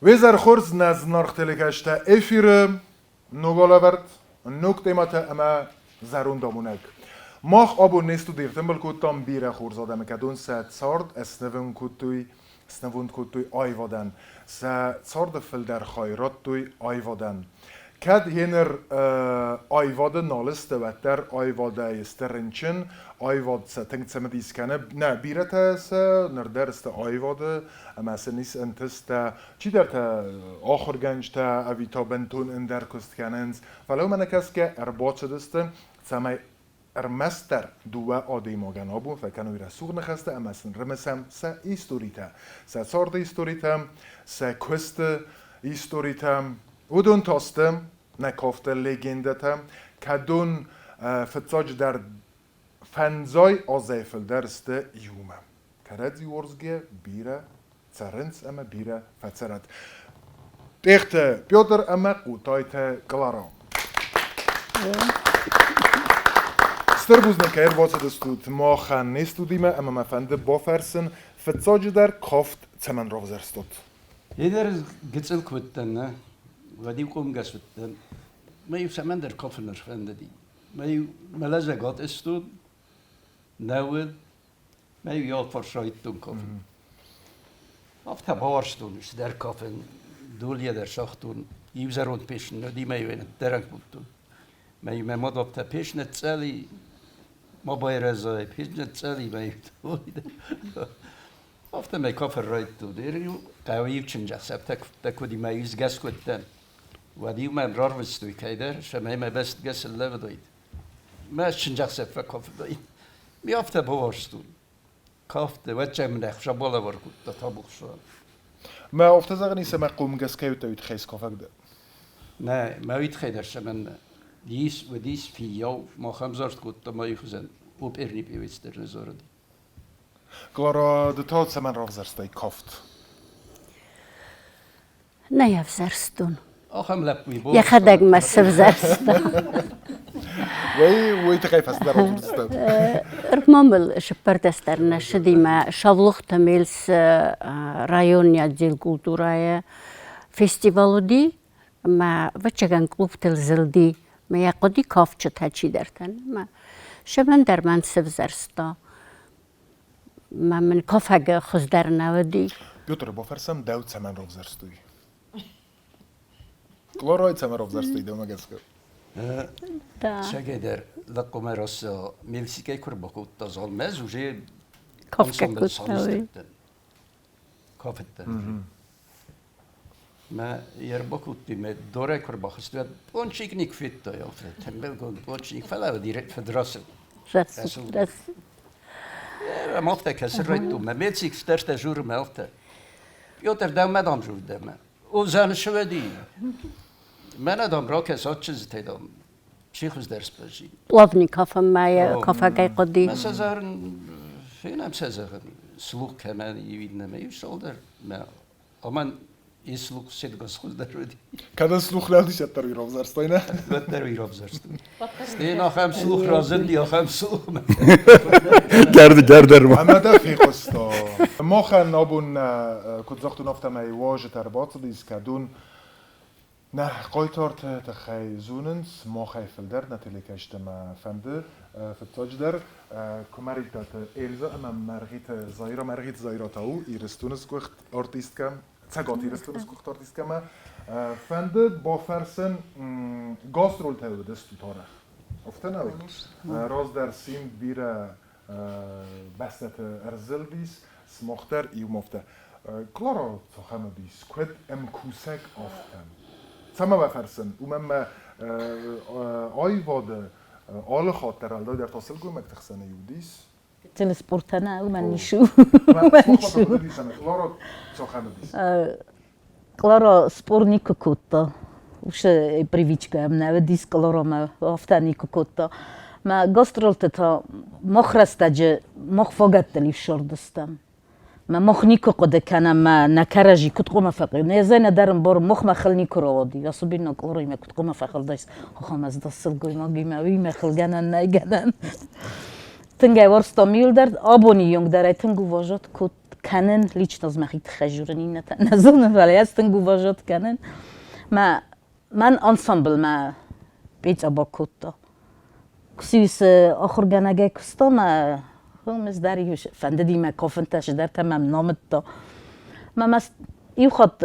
Wezer khurs naz narxtelikashta efire nogalavert noktemata ama zarundamunek. Mach abo nestu dirtembel kutam bire khurzadam kadun sa tsard esnevun kutui snevund kutui ayvadan sa tsard fil der khayrattui ayvadan. Kad jener ayvada naliste vetter ayvada isterinchen ayvad sa tänkt som diskane na birata sa nerderste ayvada ama senis entesta چی در تا آخر گنج تا اویتا بنتون اندر کست کننز ولو من کسکه ارباط شدستم سمای ارمستر دوه آدی ماگن آبون فکنوی رسوق نخسته اما سن رمسم سا ایستوریتا سا سارد ایستوریتم سا کست ایستوریتم ودون تاستم نکافته لگندتم کدون فتساج در فنزای آزایفل درسته یومم کرد یورزگه بیره Царинц ама бира фацарат. Техте Пьотр ама кутайте Кларо. Sterbuzneke er wat het stut mogen не студиме ама ма фанде боферсен фацоج der koft zemen rover stot. Jeder gitsel kwitten, wat die kom gaswitten. Maar je zemen der koffener fande die. Maar je malaza got is stut. Nou, maar je al verschoit doen koffen. After Barstone, der Koffen, Dulia der Schachtun, User und Pischen, die may win, der Rankbutun. May my mother of the Pishnet Sally, Mobile as a Pishnet Sally may after my coffer right to there, you change us up that could you may use guess with them. What you man Rorvis to Kader, shall may my best guess a level it. Merchant just for coffee. Me after Barstone. Kafte, wat jij me echt shabola wordt dat heb ik zo. Maar of te zeggen is maar kom geskeut uit geeskofagde. Nee, maar uit geders men die is veel, maar hem zorgt goed dat mij gezien op niet bewust er zorgen. Klara de tot samen rozerstay koft. Nee, ja, verstun. Ach, hem lep wie boos. Ja, خدك ما سبزرست. وي تخاف أصدر وتستوب. رمامل شبرتسترنا شدي ما شغلخ تميلس رايون يديل كولتورايا فيستيفالو دي ما وچگان كلوب تلزلدي ما يقدي كافچ تاچي درتن ما شمن در من سبزرستا ما من كافگ خزدرنا ودي بيوتر بفرسم داوت سمن روزرستوي. كلورايد سمن روزرستوي دوما جسكو. Şeker lakome rasa milsike kurbakut da zalmez uje كافك كوتاوي kafette. Ma yerbakut me dore kurbakist ve ponchiknik fitta ya tembel gon ponchik fala direkt verdrassen. رس Ma ofta kasretu ma milsik sterste jur ma ofta. Piotr da madam jur da ma. O zan shvedi. من ادم را کسات چیزی تیدم چی خوز درس باشی؟ لافني كافا معايا كافا جاي قدي ما سازارن فينم سازارن سلوك كمان يويد نما يشتغل در ما امان يسلوك سيد قصخوز در ودي كذا سلوخ لا ديش التروي روزرستوي نه؟ بتر ويراب زرست ستينا خم سلوك رازن يا خم سلوك گردر ما ده في قسطا ما خن ابون كنت زختو نفتم ای واجه ترباط دیز کدون نه قایتارت تخی زوننس ما خیفل در نتیلی کشتم فنده فتاج در کمریت دات ایلزا اما مرغیت زایرا تاو ایرستونس گوخت آرتیست کم تگات ایرستونس گوخت آرتیست کم فنده با فرسن گاسترول تاو دستو تارخ افته نوی راز در سیم بیره بستت ارزل بیس سماختر ایو مفته کلارا تخمه بیس کود امکوسک آفتم سما بفرسن ومما آیواد آل خاطر الدا در تاصل گوی مکتخسنه یودیس تلسپورتنا ومن نشو کلارا تخمه بیس Клара спорника кота. Уше привичка ам не дис клара ма афтаника кота. Ма гастролтата махрастаҗе махфагаттли шордыстам. ما مخنيكو قد كان ما نكرجي كنت قوم فقير نزين دارم بور مخ ما خلني كرودي يا صبينا قوري ما كنت قوم فقير دايس خمس دسل قوي ما قيمه وي ما خلجنا نايجنا تنجي ورستا ميل درد ابوني يونغ داري تنجو وجد كنت kennen, lično jsme jít chžurený na zónu, ale já jsem uvažovat kennen. Man ensemble má pět abakuto. Kusíš ochorganage kustom, هم زداری فندی ما کافنتش در تمام نامت ما يخط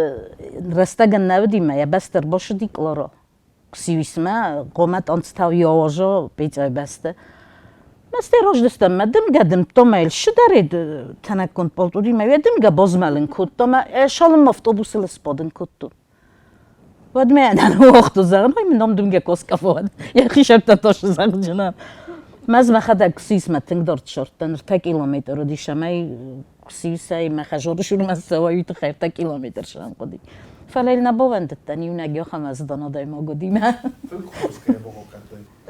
رستجن نودي ما يبستر باش دي كلارا كسيوس ما قامت أنستاو يواجه بيتاي بسته ما استيراج دستم ما دم قدم توميل شو داريد تنكون بالطوري ما يدم قبض مالن كنت ما شالم مفتوبوس الاسبادن كنتو ود ما أنا وقت زغن هاي من نام دم جاكوس كفواد يا أخي شرط تاش زغن جناب ما زما خدا كسيس ما تقدر تشرطن 10 كيلومتر ودي شماي كسيساي ما خجورش ما سواي تخير 10 كيلومتر شان قدي فليل نبوند التاني ونجي خمس دنا دايما قديمه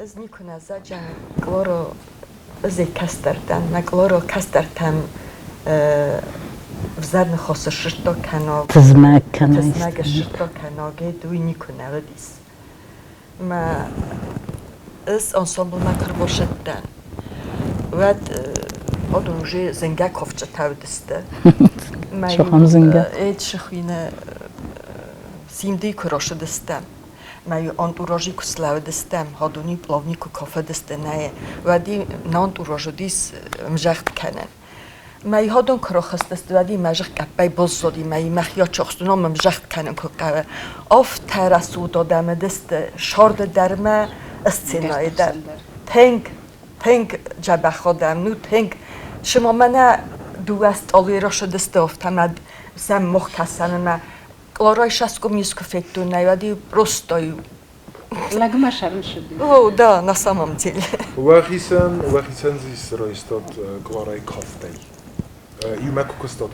از نیکن زاجن کلارو زی کستردن نکلارو کستردن وزن خاص شرطا کنار تزمک شرطا کنار دوی نیکنه ردیس ما از انسامبل مکر باشدن ود آدونجی زنگه کفچه تودسته شخم زنگه اید شخینه سیمدی کراشه دستم مایو انتوراژی کسلاو دستم هادونی پلاونی کو کافه دسته نه ودی نانتوراژو دیس مجخت کنن مای هادون کراخست دست ودی مجخ کپای بزودی مای مخیا چخستونا مجخت کنن کو قوه اف ترسو دادم دست شارد درمه استنای در تنگ جبه خودم نو تنگ شما من دوست آلیرا شده است افتم سم مخ کسان ما کلارای شاسکو میسکو فکتو نیادی پروستای لگم شرم شدی او دا نسامم دیل وخیسن زیست رایستاد کلارای کافتی یومکو کستاد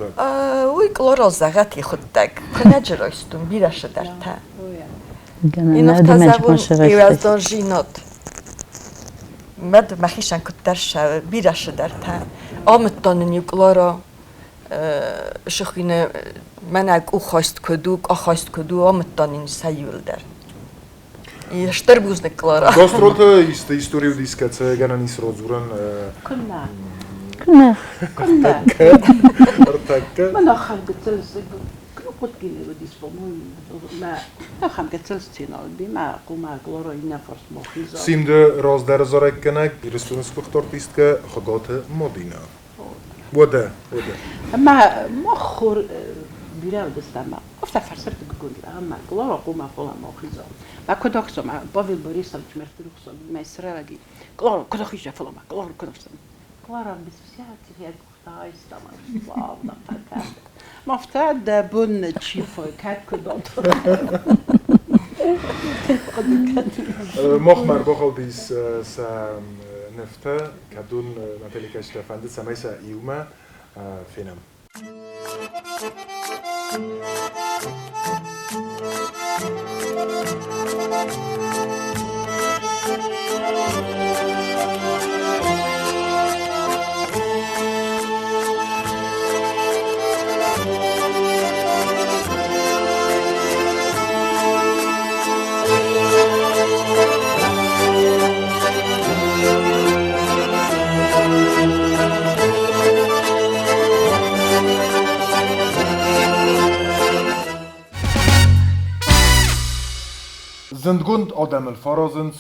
وی کلارا زغتی خود تک کنه جرایستون بیرش در تا این افتا زبون ایواز دانجینات مد مخیشن کترش بیرش در تا آمد داننی کلارا شخینه من اگه او خواست کدو آمد دانین سیول در یشتر بوز نکلارا گاستروت історію диска це гананис розуран کنه артака من آخر گتلس کلوپت گیری رو دیس بامون ما آخر گتلس تینال بی ما قوم کلارا این نفرس مخیزا سیمده راز در زارک کنک رستوران سپختار دیسکه خدات مدینه وده ما خور بیرون دستم ما افت فرصت گوگل اما کلارا قوم فلان مخیزا ما کداکسم باویل بریسم چمرت روخسم ما اسرائیلی کلارا کداخیش فلان ما کلارا کداکسم کلارا بسیاری هیچ گفتای استمان واو نفرت مفترض بون چیفو کات کدات مخمر بخال دیس سام نفته کدون مثلی کشت فنده سمیسا ایوما فینم Sind Grund Adam الفرازنس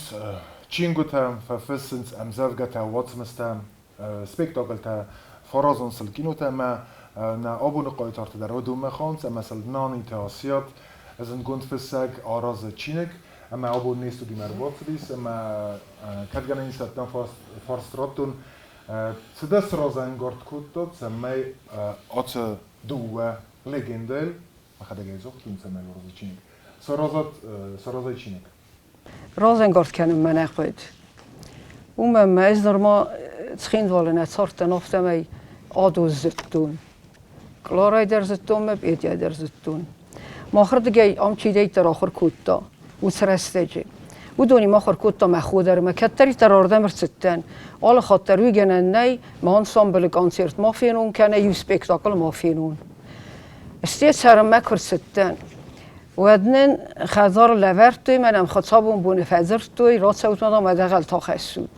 چینگوتم ففسنس امزافگتا واتسمستم spektakelta فرازنس الكينوتا ما نا أبو نقاط تارت در ودو مخانس اما مثل نانی تاسیات از این گند فسگ آراز چینک اما أبو نیستو دی مربوط دیس اما کدگانه نیست نام فارستراتون سدس رازن گرد کودت سمی آت دوه لگندل خدا گیزوخ تون سمی راز چینک سرازای چینک رازنگارد کنم من اخوید اون از نرما تخیند والن اتسارت نفتم ای آدو زدتون کلارای در زدتون مبیدی در زدتون ماخر دیگه ام چیدی تر آخر کوتا و سرستجی و دونی ماخر کوتا مخودر مکتری تر آردم رسیدن آل خاطر وی گنن نی ما انسامبل کانسرت ما فینون کنه یو سپیکتاکل ما فینون استیت سرم مکر رسیدن ودنن خزار لورتوی منم خطابون بونه فزرتوی رات سوت مدام ودقل تا خسود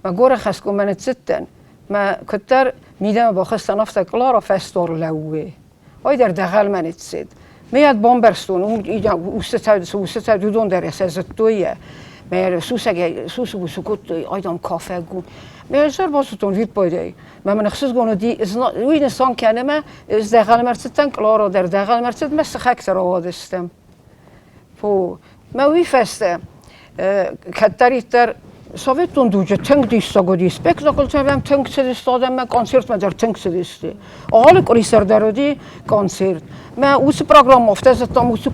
و گور خسکو من تستن ما كتر میدم با خست نفت کلارا فستور لوه آی در داخل من تسید میاد بامبرستون اون ایجا وسط دودون در اساس تویه میاد سوس بسکوت آیدام کافه گون میاد زر باستون ویپ پایدی من خصوص گونو دی وی نسان کنه ما از داخل مرتستن کلارا در داخل مرتست مست خاکتر آوادستم فو ما وی فسته کتری تر Sovetun duže tank dista godi spektakl trebam tank se dista ma koncert ma der tank se dista. Alle kolisar darodi koncert. Ma us program ofta ze tam us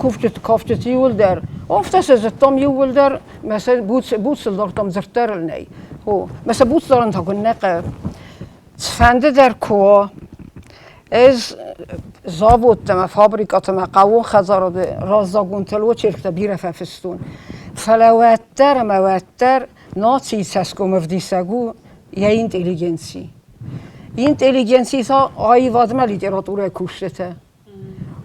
koftet yul der. Ofta ze tam yul der mesela buts der tam zerter nei. Ho mesela buts der ta kun neqa. Fende der ko از زابط ما فابریکات ما قوون خزارده رازداگون تلو چرخت بیره فستون فلواتر مواتر ناچی سسکو مفدیسگو یا اینتلیجنسی تا آیواد ما لیتراتور کوشته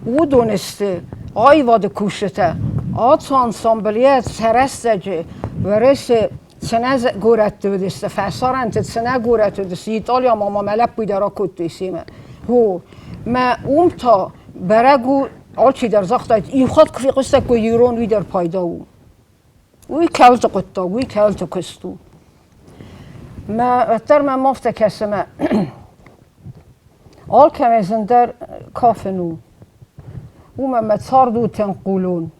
او دونسته آیواد کوشته آت انسامبلیت سرستجه ورسه سناز گورت بدست فسارنت سنا گورت بدست ایتالیا ماما ملپ بیدارا کد سیمه هو ما تا برگو آلچی در زخت ای خود کفی قصه که یورون وی در پایدا وی کلت قطا وی کلت کستو ما اتر من مفت کسمه آل کمیزن در کافنو او من متصاردو تنقولون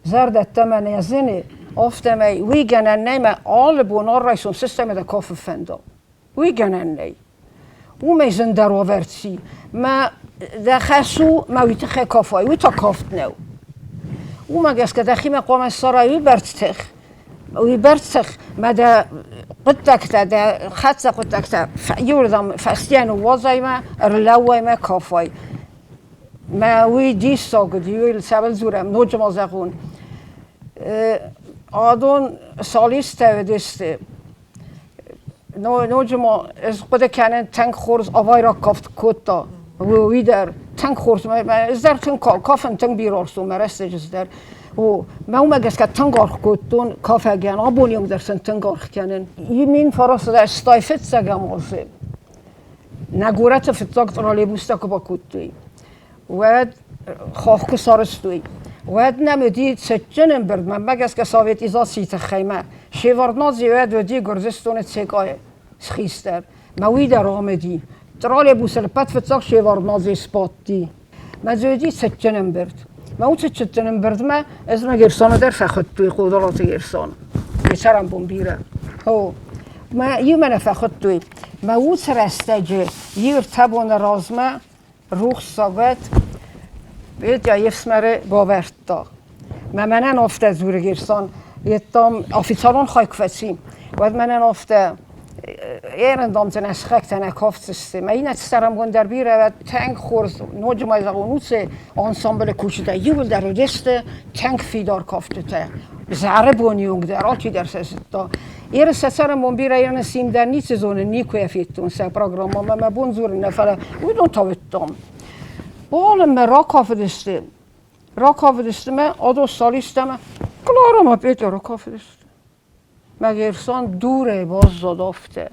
زرد تمن یزنه افتمی وی گنن نیم آل بونار رایسون سیستم در کاف فندا وی گنن نیم او میزن در آوردسی ما در خسو ما وی تخه کافای وی تا کافت نو او ما گس که دخی مقام سرای وی برتخ ما در قدکت در خط قدکت یوردم فستیان و وضعی ما ارلوی ما کافای ما وی دیستا گدی وی سبل زورم نوج مازقون آدون سالیست ودسته نوج ما از خود کنن تنگ خورز آوای را کافت کتا وی در تنگ خورز از در تنگ کافن تنگ بیرارستو مرسته جز در ما اومه گست که تنگ آرخ کتون کافه گن آبونیوم در سن تنگ آرخ کنن یمین فراست در استایفت سگم آزه نگورت فتاقت را لیبوسته که با کتوی و خواه که سارستوی واد نمیدید سجنم برد من بگست که ساویت ایزا سیت خیمه شیوردنازی واد و دی گرزستون تسیقای سخیستر موی در آمدی ترالی بوسل پت فتاق شیوردنازی سپات دی مزودی سجنم برد ما اون سجنم برد ما از ما گرسانه در فخد توی خودالات گرسانه بیچارم بومبیره هو ما یه من فخد توی ما اون سرستجه یه ارتبان رازمه روح ساوت بیت یا یفسمره باورتا منن افته زور گرسان یتام آفیسالون خاک فسیم و منن افته ایرندام تنش خک تنک هفت ما این استرام گون در بیره و تنگ خورز نوج مایزاقونوس انسامبل کوچیده یول در رجسته تنگ فیدار کافته تا زهره بونیونگ در آلچی در سستا ایر سسرم بون بیره ایرن سیم در نیت زونه نیکوی فیتون سه پروگرام ما بون زور نفره ویدون تاویتام بالم من راکافدسته من آدو سالیستم کلارا ما بیت راکافدسته مگرسان دوره باز زدافته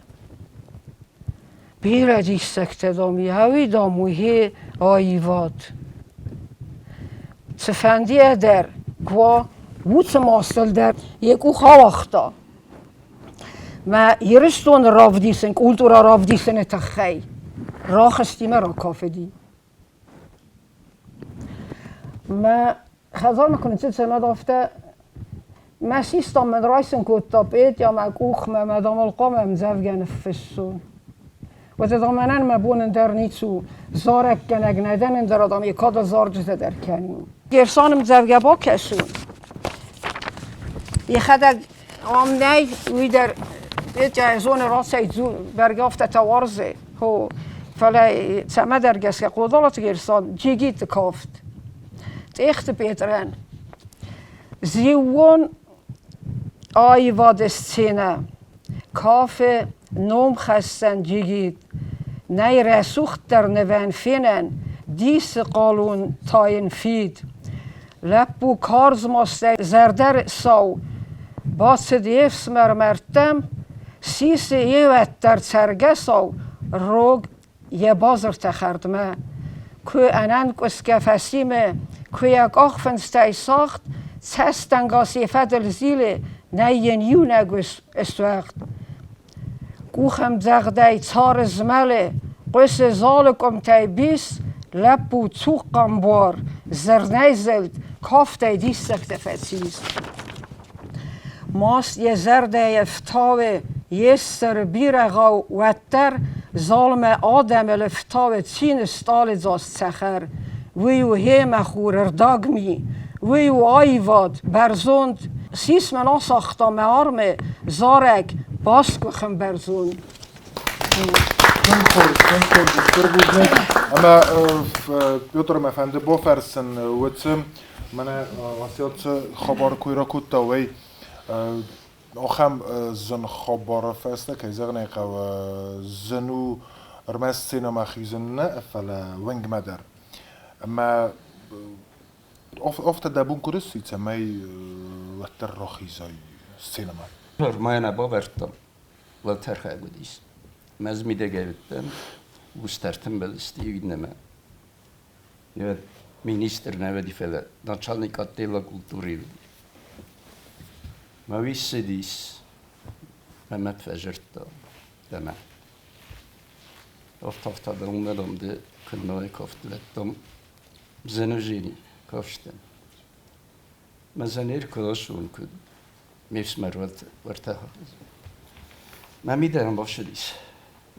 بیره دیستکته دامی هوی داموی آیواد سفندیه در گوا ووت ماستل در یکو خواختا ما یرستون رافدیسن کولتورا رافدیسن تخی راخستیم راکافدی ما خزار میکنه چه سنه دافته ما سیستم من رایسن که تابید یا ما کوخ ما مدام القام هم زفگن فسون و تدامنن ما بونن در نیتو زارک گنگ ندن در آدم یکاد زار جزه در کنیم گرسانم زفگه با کسون یه خدک آمنی وی در جایزون راسه برگافته توارزه هو فلا سمه در گست که قدالات گرسان جیگیت کافت echt Peteren. Zion ayvad scene. Kafe nom khasten jigit. Nej resucht der neven finnen. Diese qalun tayin fid. Lappu karzmaste zerder sau. Based yefsmer mertem. سیس یه وتر سرگساو روگ یه بازر تخردمه که انان کسکه فسیمه که یک آخفنستی ساخت سستنگاسی فدل زیله نیین یو نگوس استوخت گوخم زغدی تار زمله قص زالکم تای بیس لپو توقم بار زرنیزلد کافته دیستکت فتیز ماست یه زرده افتاوه یه سر بیرغا وتر ظالم آدم الافتاوه تین ستال زاست سخر ویو هیم خور ارداگمی ویو آیواد برزوند سیس من آساختا مهارمه زارک باسکو خم برزوند اما پیوتر افندی با فرسن وتم من واسیات خبر کویرا کوتا وی آخام زن خبر فرسته که زغنی قو زنو رمز سینما خیزن نه فلا ونگ مدر اما افت دبون کرسی تمی وتر رخیزای سینما Normajna bavertam, vad terhägudis. Mez mi degevitten, ustartem belisti ügneme. Ja, minister nevedi fele, načalnik attila kulturi. Ma visse dis, Mehmet Fejerta, deme. Ofta da umedom de kunnoy koftlettom, zenujini koften. Ma zanir kolosun kud. میفسمر ورته من میدارم باشه دیس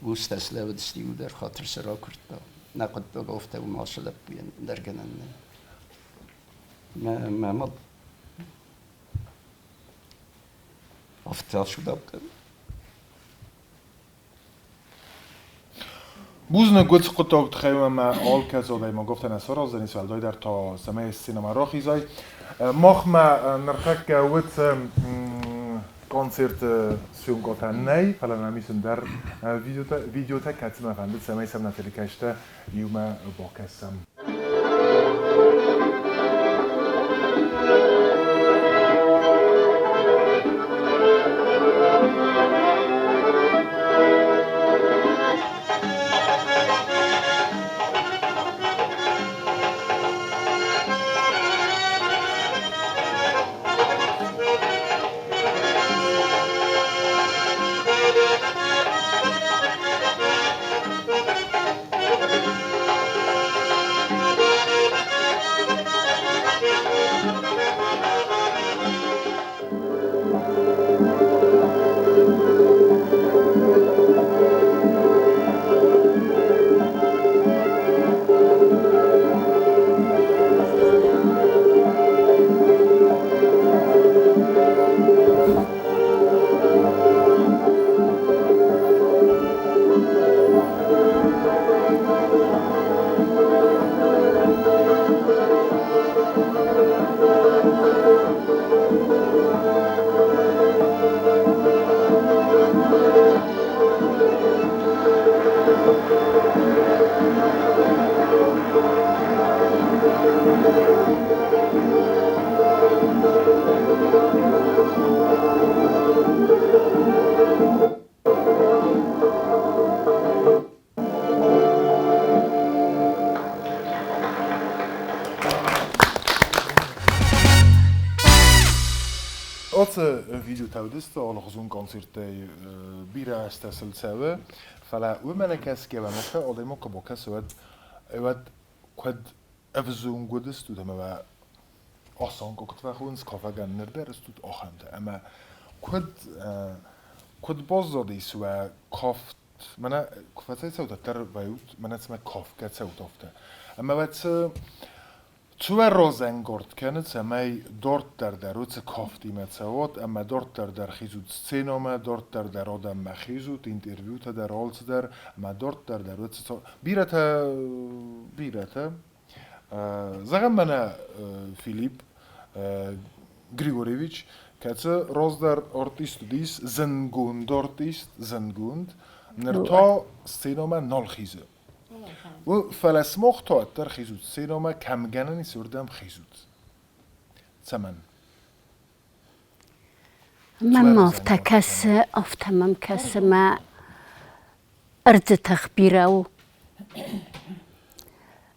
گوست از لود استیو در خاطر سرا کرد نقد دو گفته و ماشله بیان در گنن ما افتاد شده بکن بوزن گوت قطع تخیل ما آل کزاده ما گفتن اسرار زنی سوالدای در تا سمای سینما را خیزای مخ ما نرخک گوت کنسرت سیون گفتن نی فلا نمیشن در ویدیو تا کتیم فهمید سمای سم نتیلی کشته یوم با کسم ویدیو تودست آل خزون کنسرت بیره استاسل سوه فلا ومن کس که ومخه آدم که با کس ود کد افزون گودست تو دم و آسان که و خون سکافه گنر درست تو آخنده اما کد باز دادیس و کافت من کفته سوت تر ویوت من اسم کاف کت سوت افته اما وقت تو روزنگارد کنید سمی دارت در روز کافتی متسواد اما دارت در خیزود سینما دارت در آدم مخیزود اینترویو تا در آلت در اما دارت در روز بیرته زغم من فیلیپ گریگوریویچ که روز در آرتیست دیس زنگوند آرتیست زنگوند نرتا سینما نال خیزه و فلسمخ تا اتر خیزود سینما کمگننی سردم خیزود سمن من مافتا کس افتمام کس ما ارز تخبیرو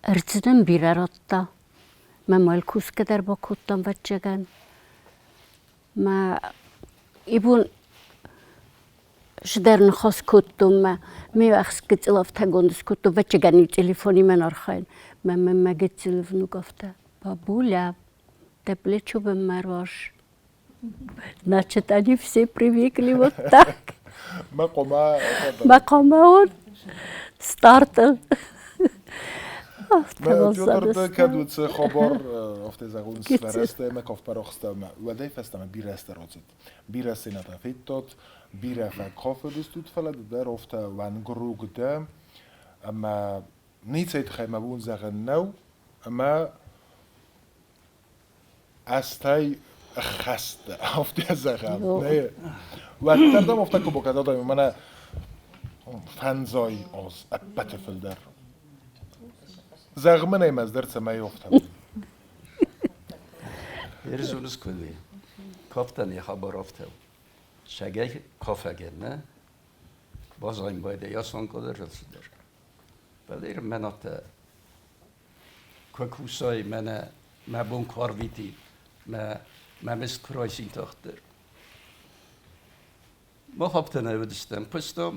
ارزدم بیره رتا ما مالکوس کدر با کتم وچگن ما ایبون شدر نخواست کتم ما وقت کتل افتا گندس کتم وچگنی تلفنی من آرخاین ما گت تلفنو گفته بابولا тепле чубом мороз. Значит, они все привыкли вот так. Макомаон стартер. Пётр кадуц خبر افته زغون سفرسته مکاف پراخستم و دی فستم بیرسته روزت بیرسته نتافیتات بیرفت کافه دستود فلد در افته وان گروگ ده اما نیت زیت خیمه بون زغن نو اما استای خسته افته زغن نه و تردم افته که بکده دایم من فنزای از ابت فلدر زغمه نیم از درس ما یفتم Erzuruz kulli. Kaptan ya haber aftev. Şagay kafe genne. Bazayım bayda yasan kadar rılsıdır. Belir menate. Kukusay mene mebun karviti. Mist kraysin tahtır. Ma kaptan evdistem. Pistam.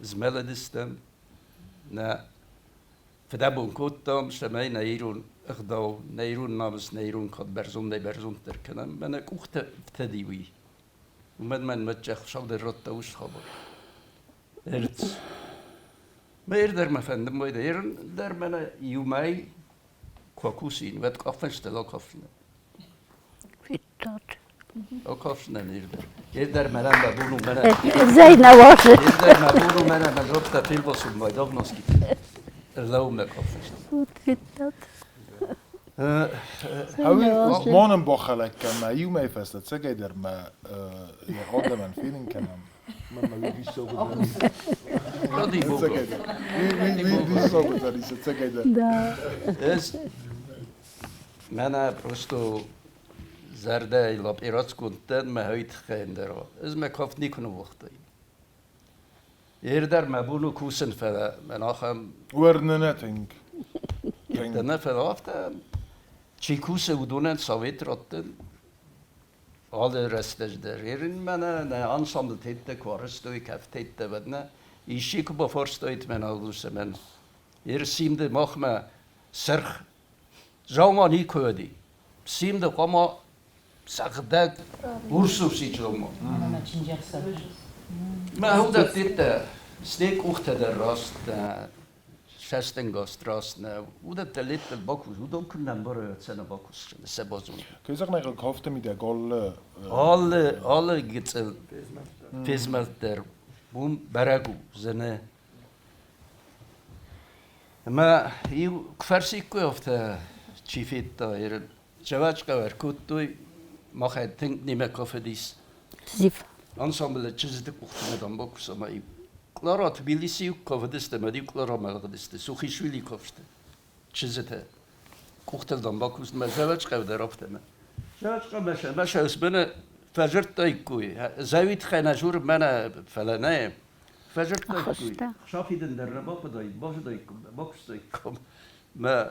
Zmeledistem. Ne فدابون كوتام شماي نيرون اخداو نيرون نامس نيرون قد برزون تركنا من كوخت ابتديوي ومن متجخ شغل الرطة وش خبر ارت ما يردر ما فندم ما يديرن در من يومي كوكوسين ود قفشت لا قفنا فيتات لا قفنا يردر من انا بونو من زي نواش يردر ما بونو من من رطة في البصل ما يدوب نسكت اللوم كفشت فيتات هاوی مانم باخلک کم یوم ایفست چه در ما آدم من فیلم کنم من بیشتر بودم رادی بوکو بیشتر بودم چه در Ez mena prosto zerde lap irats kunten me huyt khendero. Ez me kaf nikunu wachti. Eerder me bunu kusen fela menachem ورننتینگ denne fela afte chikuse udonen savet rotten alle restes der erin mena ne ensemble tette kvarsto ik hef tette vedne I shik på forstoit men aluse men simde mach me serg زمان هی کودی سیم ده کما سخته ورسوب سیچلم ما هو ده دیت ستیک اوخت در راست شستنگاست راست نه و ده تلیت باکوس و دم کنم برای سنا باکوس سبازون که زخ نگه کافته میده گال alle گیتل فیزمل در بوم برگو زنه ما یو کفرسی کوفته چیفیتا ایر جوابش ورکوتوی ما خیلی تنگ نیمه کافه دیس زیف انسامبل چیزی دکوخته ندام باکوس اما ای کلارا تبیلیسی کافه دسته مدی کلارا ملک دسته سوخیشویلی کافته چیزی ته کوخته دام باکوس ما جوابش در رفته ما جوابش مشه اسمه فجرت تای کوی زاویت خیلی نجور من فلانه فجرت تای کوی شافیدن در رباط دای باش دای باکوس دای کم ما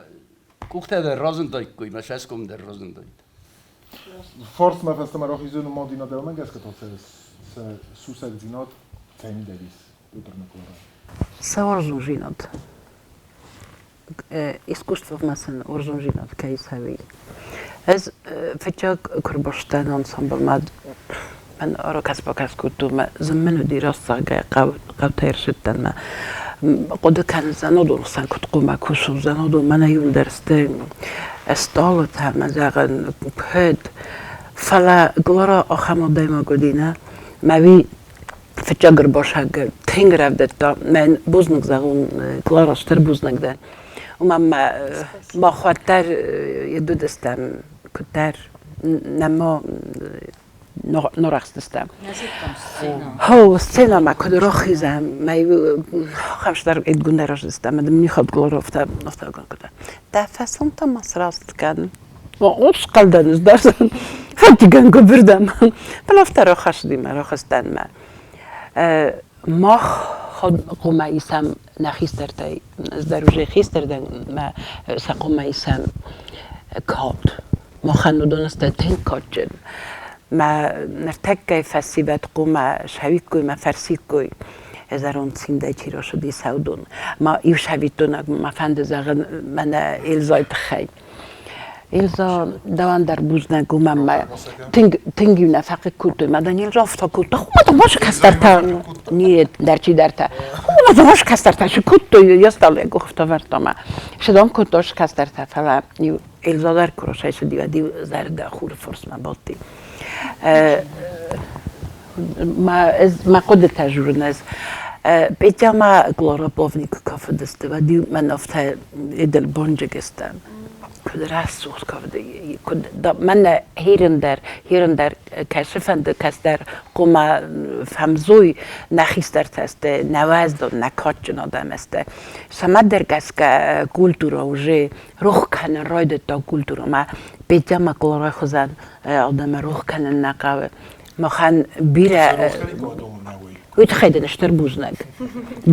کوخته در رازن دای کوی ما شاید کم در رازن دای فورس ما فست ما راهی زون ما دینا دارم گس که تو سوسک زینات تیمی دلیس دور نکوره سوار زوجينات искусство مثلا ورزونجينات كيس هذي از فتاك كربشتان انسامبل من أرى كسب كنت ما زمنه دراسة قاو تيرشتن ما قد كان زنادو سان كنت قوما كوشو زنادو من يوم درست استالت هم زاغن هد فلا قلرا آخما دايما قدينا ما بي فتاقر باش هاق تنقر افدتا من بوزنك زاغون قلرا شتر بوزنك دان وما ما خواتر يدو دستم كتر نما نورخستم هو سنا ما كده راخيزم ما خمش در ادگون دراش دستم مدام میخواد گلور افتا گان کده ده فصل تا مسراست کن ما اوس قلدنز درسن فتیگن گبردم بلافته را خشدیم را خستن ما خود قومه ایسم نخیسترده از دروژه خیستردن ما سقومه ایسم کات ما خنو دونسته تین کات جن ما نرتک فسیبت قومه شوید کوی ما فرسید کوی از آن سیمده چی را شدی سودون ما ایو شوید دونک ما فند زغن من ایلزایت خی ایلزا دوان در بوزنه گومم ما تنگی نفقه کود ما دانیل رافتا کود خب ما باش کستر تا نیه در چی در تا خب ما باش کستر تا شو کود تو یستاله گفتا ورتا ما شدام کود داش کستر تا فلا ایلزا در کروشه شدی و دیو زرد خور فرس ما باتی ما قد تجربه نز بیچه ما گلارا پاونی که کافه دسته و دیو من افته ایدل بانجه گستم کد راست سوخت کافه کد من هیرن در کشفند کس در قوم فهمزوی نخیستر تسته نوازد و نکات جن آدم استه سمت در کس که کلتورا وجه روح کنن راید تا کلتورا ما بیچه ما گلارا خوزن آدم روح کنن نقاوه ما خان بیره ویت خیلی نشتر بوزنگ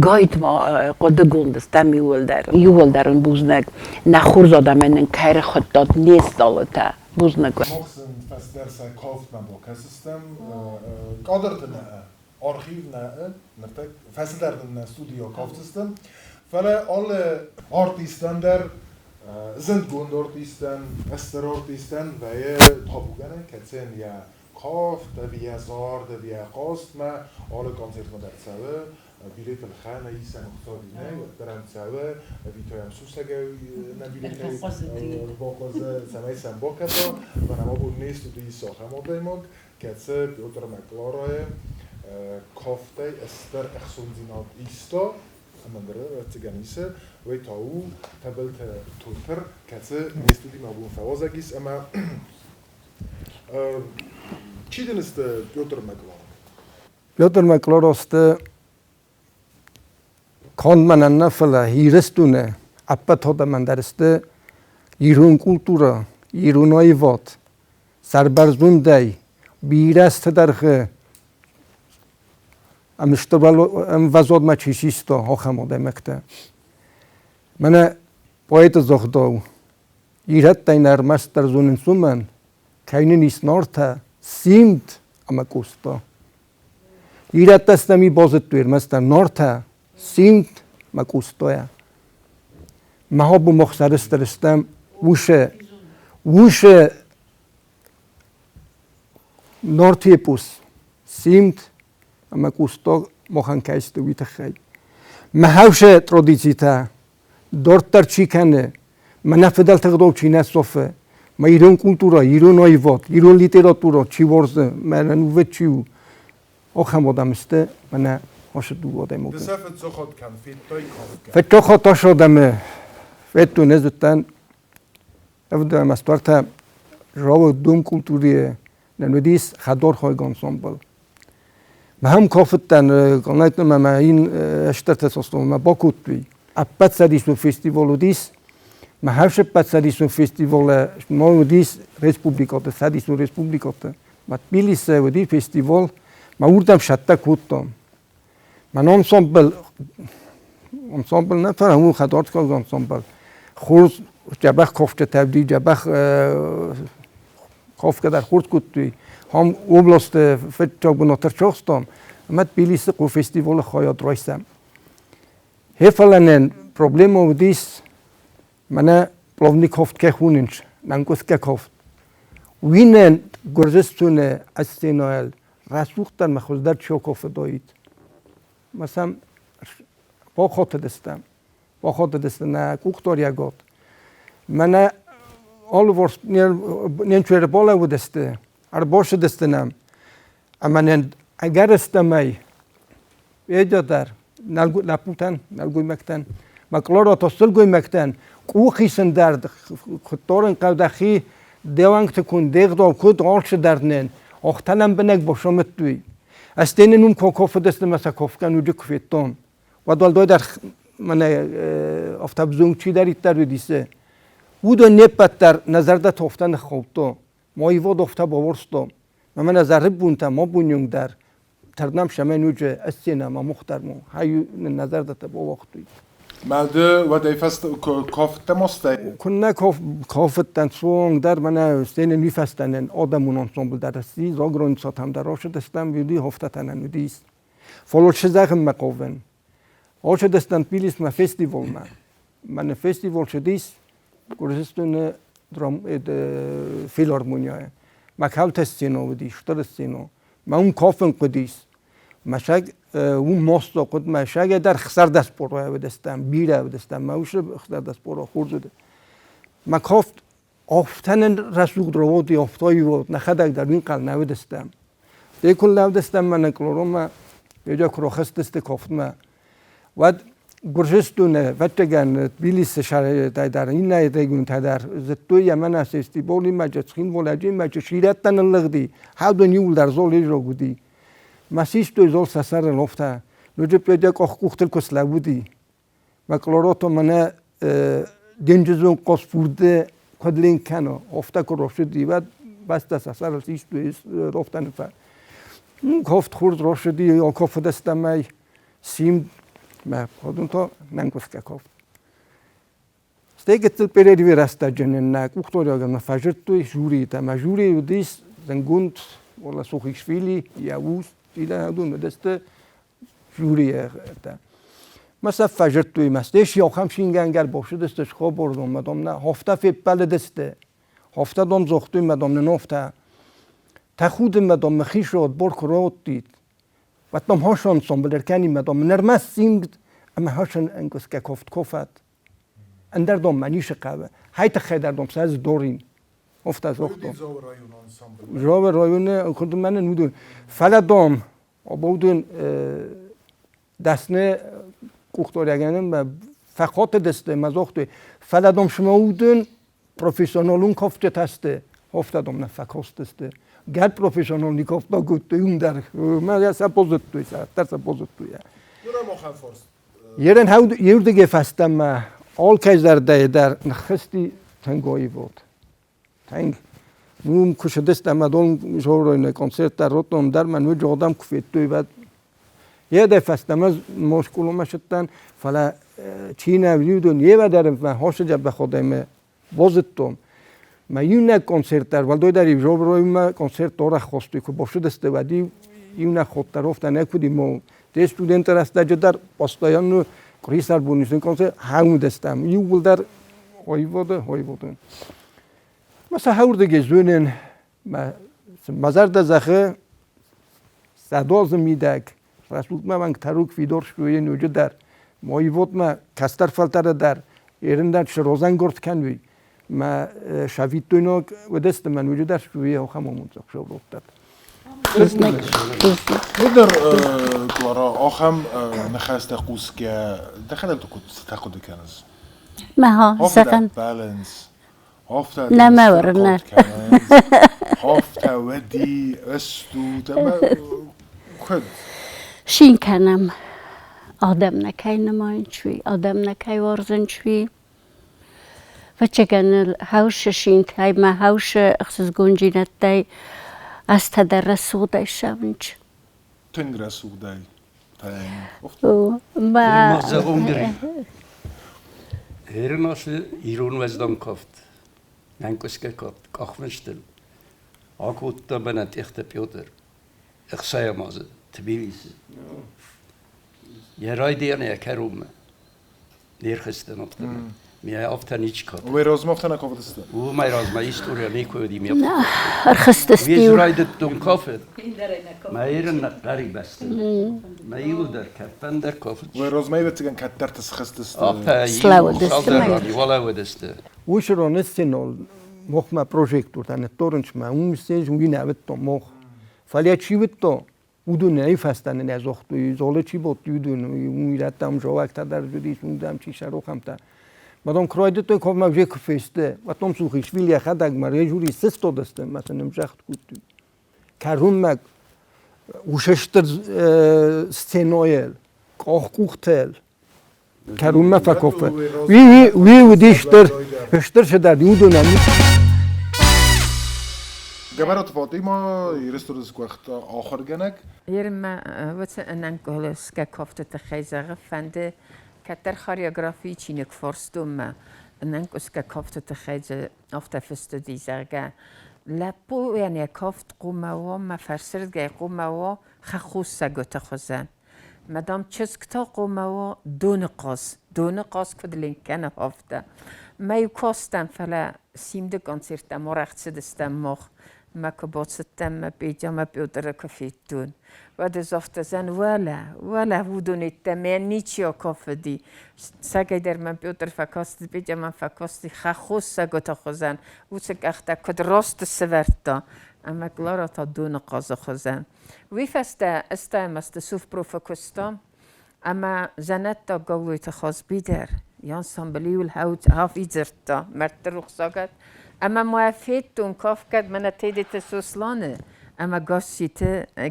گایت ما قد گوندستم یول در اون بوزنگ نخور زاده من کار خود داد نیست دالتا بوزنگ Mochten fast derse kauft man boka system قادرتنا archivna نرتك fast derden studio kauft system فلا alle artisten der sind Artisten, Ester Artisten weil tabugane ketzen ja kauft wie zar wie قاست ما alle konzert ما در سوه بیلیت الخانه ایسان اقتصادی نه درم سوه ویتایم سوسگه نبیلیت باقازه سمای سنباکتا و نما بود نیست و دی ساخه ما دیماگ کتسه بیوتر مکلارای کافته استر اخسونزینات ایستا من داره تیگانیسه و تاو تبلت توتر کتسه نیست و دی ما بود فوازگیس اما چی دنست بیوتر مکلار؟ بیوتر مکلار است کان من نفله هیرستونه اپت هده من درسته ایران کلتورا ایران ایوات سربرزون دی بیرست درخه امشتبال وزاد ما چیشیستا آخه ما دمکته من باید زخداو ایرت دی نرمست در زونن سومن کینی نیست نارته سیمت اما کوستا ایرت دستمی بازد تویر مستر نارته سیمت مکوستویا ما با مخسرست درستم ووشه نارتی پوس سیمت مکوستا مخان کایستو بیت خیلی ما هوشه ترادیزیتا دورتر چی کنه ما نفدال تقدر چی نصفه ما ایران کلتورا ایران آیوات ایران لیتراتورا چی ورزه من نوه چیو آخم آدم است من هاش دو آدم اوکی. دسافت زخود کن فیتای کافت. فیتا خودش آدم فیتو نزدن. افدام استوارت راو دوم کلتوریه نمیدیس خدار خواهی گانسامبل. ما هم کافتن کنایت ما این اشترت ساستم ما با کتوی. اپت سریسون فستیوالو دیس. ما هرش اپت سریسون فستیوال ما دیس رسپوبلیکات سریسون رسپوبلیکات. ما تبلیس ودی فستیوال ما وردم شتا کتام. من انسامبل نفر همون خدارت که انسامبل خورد جبخ کافت تبدیل جبخ کافت در خورد کتوی هم اوبلاست فتچاق بناتر چاستم اما تبلیس کو فستیوال خواهد رایستم هفلانن پروبلم اودیس من پلونی کافت که خونینش نانگوس که کافت وینن گرزستونه استینال رسوختن مخوز در چه کافت دایید مثلا با خاطر دستم نه کوکتار یکات من آل ورس نیچوره بالا و دسته باشه دستنم اما اگر استمی ایجاد در نپوتن نلگوی مکتن مکلارا تاستل گوی مکتن کوخیسن درد خطارن قدخی دیوانگ تکون دیگ دار کود آرش دردنن آختنم بنگ باشمت دوی استین نم کاف دست مثلا کاف کنو جو کفتون و دال در من افتاب زنگ چی دارید در دیسه بود و نپت در نظرده افتن خوبتو ما ایواد افته باورستم من نظر بونتم ما بونیم در تردم شما نوجه استینا ما مخترمو هایو نظرده با وقتی ماده و دیفست کافت مسته کنه کافتن سونگ در من استین میفستن آدمون انسامبل در سی زاگرون ساتم در آش دستم ویدی هفتتن ندیست فلوش زخم مقاون آش دستن پیلیس ما فستیوال من فستیوال شدیست گرسستون درام فیلارمونیاه مکال تستینو ودی شتر استینو ما اون کافن قدیس مشاگ اون ماستو قد مشاگ در خسر دست پرو دستم بیره دستم موش خسر دست پرو خورده ما کافت آفتن رسول روادی آفتایی و نخدک در این قل نو دستم دیکل نو دستم من نکلورم ما یه کروخست دست کافت ما ود گرجستونه وقتگن بیلیس شهر در این نیدگون تدار زتوی من استی بولی ماجتخین ولاجی ماجشیرت تنلقدی هاو دنیول در زولی رو بودی مسیج توی زول سسر لفته نوجه پیدا که کوختل کسلا بودی مکلوراتو منه دنجزون قص فورده کدلین کنه افته کروشدی و بس سسر سیج توی لفته نفر کافت خورد روشدی یا کافت دستمی سیم ما خودم تو ننگوس که کافت. استیگتل پیری ویراستا جنن نک اختیار اگر نفجر توی جوری تا مجوری ودیس زنگوند ولا سوخیشویلی یا ووس دیده هدون دست جوریه تا مثلا فجر توی مستش یا خمسین گنگر باشه دستش خواب بردم مدام نه هفته فی پل دسته هفته دام زختوی مدام نه نفته تا خود مدام مخیش شد بر کرات دید و تام هاشون سومبلر کنی مدام نرمس سینگد اما هاشون انگوس که کافت اندر دام منیش قوه هایت خیدر دام ساز دورین افت زختم جواب رایون خود من نودون فلا دام آبودون دستنه کوختاریگنم و فقط دسته مزاخته فلا دام شما بودون پروفسیونالون کافت تسته افت دام نفکاست دسته گرد پروفسیونال نیکافت دا گوت اون در من یا سپوزت توی در سپوزت توی یه رن هاود یه دیگه فستم آل کیز در نخستی تنگایی بود تنگ نوم کش دستم دون جورای کنسرت در روتم در من وجه آدم کفیت توی بعد یه دفعه فستم از مشکل مشتن فلا چینه ویدون یه بدرم من هاش جب بخودم بازتم ما یون کنسرت در ولدای در ایجاب روی ما کنسرت داره خواستی که باشه دسته ودی یون خود طرف تا نکودیم ما ده استودنت راست در پاستایان کریسال بونیسون کنسرت همون دستم یو ول در های بودن مثلا هر دیگه زونن مزار دزخه صداز میدک رسول من تروک فیدور شوی نوجه در مایوت ما کستر فلتر در ایرندر شروزن گرد کنوی ما شوید توی و دست من وجود شویه و خمامون زخ شو روبتد. بدر کلارا آخم نخست قوس که دخل تو کد تاخد کنز. ما سكن بالانس. نما ورنا. هفته ودی استو تما خد. شين كنم آدم نکای نماین شوی آدم نکای وارزن شوی و چگن هاوش شین تای ما هاوش اخسس گونجینت تای از تدرس سودای شونج تنگ رسودای ما مغزقون گری هرناش ایرون وزدم کافت ننکس که کافت کاخمشتل آکوت تا بنات اخت پیوتر اخسای مازه تبیلیس یه رای دیانه یک کرومه نیرخستن افتن میای افتن هیچ کات و رازم افتن کافت است و ما رازم ایستوریا نیکودی میافت ارخست ویز استیو رای دتون کافت ما ایرن غریب است ما ایو در کفن در کافت و رازم ای بتگن کتر تسخست است آفتا سلاو دسته والا و دسته وش رو نستنال مخ پروژکتور تن تورنش ما اون سیج وی نبت تو مخ فعالیت چی بود تو ودون نیفستن نزاخت توی زاله چی بود یودون میرفتم جواب تا در جدیش موندم چی شروع هم تا مادام کرایده توی کام ماجه کفسته و تام سوخیش ویلی خداگ ماره جوری سست دسته مثلا نمجخت کود کارون مگ وششتر سنویل کاخ کوختل کرون مفکوفه وی ودیشتر شده دیودونه جبرت فاطمة يرستورس وقت آخر جنك يرمى وقت أنن قلص ككافت تخيزة فند كتر خاريوغرافي چينك فرستم أنن قلص ككافت تخيزة أفتفست دي زرگا لپو يعني كافت قوموا ما فرسرد جاي قوموا خخوص سجوت خزن مدام چسكتا قوموا دون قاس كدلين كان هفته ما يكوستم فلا سيمد كونسيرت مرخت سدستم مخ ما كبوتستم ما بيجا ما بيودر كفيتون وده زفت زن ولا ودون التمين نيتشيو كفدي ساقي در من بيودر فكاست بيجا من فكاستي خخوص ساقوتا خزن وسك اختا كد راست سورتا اما كلارا تا دون قاز خزن ويفستا استامست سوف بروفكوستا اما زنتا قولي تخاز بيدر يان سامبليو الهوت هاف إيزرتا مرت رخصاقت اما موافيتون كاف كد من تيدت سوسلانه اما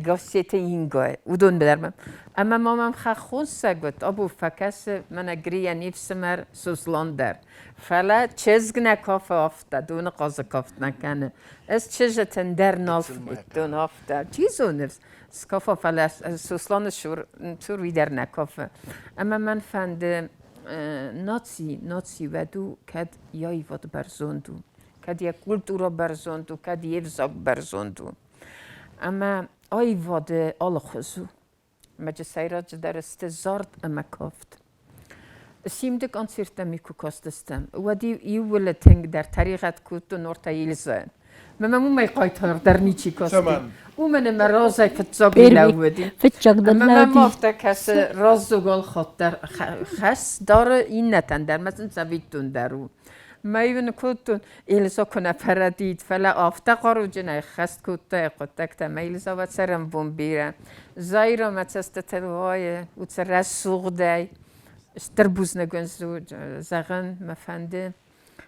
قاسيت ينقاي ودون بدرمم اما مامام خخون ساقت ابو فكاس من اقريا نفسمر سوسلان در فلا چزگنا كاف افتا دون قاز كافت نکنه از چجتن در نالفيتون افتا چيزو نفس سكافا فلا سوسلان شور ويدر نكافه اما من فند ناتسی ودو کد یای واد برزوندو کد یک کلتورا برزوندو کد یفزاق برزوندو اما آی واد آل خزو مجه سیراج در استزارد اما کافت سیمده کانسیرت میکو کاستستم ودی یول تنگ در طریقت کتو نورتا یلزن ممنون ما يقايتر درنيشي كاستي ومن مرازي فتزاقي لودي اما ما افتكس رازو قال خاطر خس دار این نتندر مثلا سويتون درو ما يبن كنتون إلزا كنا فرديد فلا افتقارو جناي خست كتا قطكتا ما إلزا واتسرم بومبيرا زايرا ما تستتلواي وتسر رسوغ داي استربوز نگنزو زغن مفنده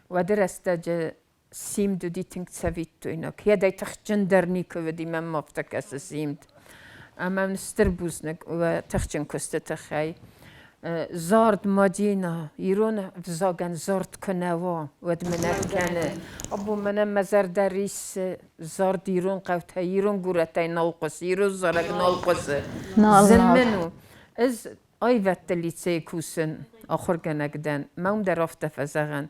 ودرستا جه سيمد دي تنك سويتو إنك يا داي تخجن درنيك ودي ما مفتكس سيمد أما نستربوزنك وتخجن كستتخي زارد مدينة يرون فزاقن زارد كنوا ود منك كان أبو من مزار دريس زارد يرون قوتها يرون قرتاي نالقص يرون زارق نالقص زمنو از أي وقت تسيكوسن آخر جنكدن ما در افته فزغن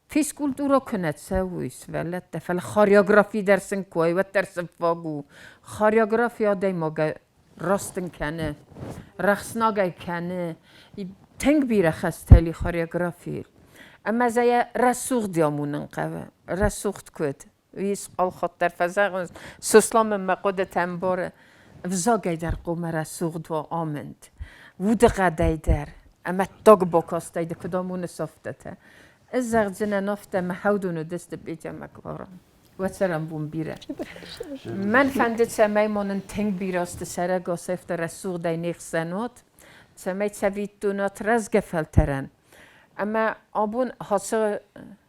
فيس كولتورا كنت سويس ولت فل خاريوغرافي درسن كوي وترسن فاغو خاريوغرافي داي موغا راستن كانه رخصناغي كانه تنگ بيره خستالي خاريوغرافي اما زي رسوغ ديامونن قوه رسوغت كود ويس قال خاطر فزاغن سوسلام مقود تنبار فزاغي در قوم رسوغ دو آمند ود غداي در اما تاق باكاستاي ده كدامون صفتته الزغ زنا نفته محودون دست بيجا مكبارم وترم بوم بيره من فندت سماي مونن تنگ بيراست سره گاسفت رسوغ داي نيخ سنوت سماي تسويتونات رزگ فلترن اما ابون حاصل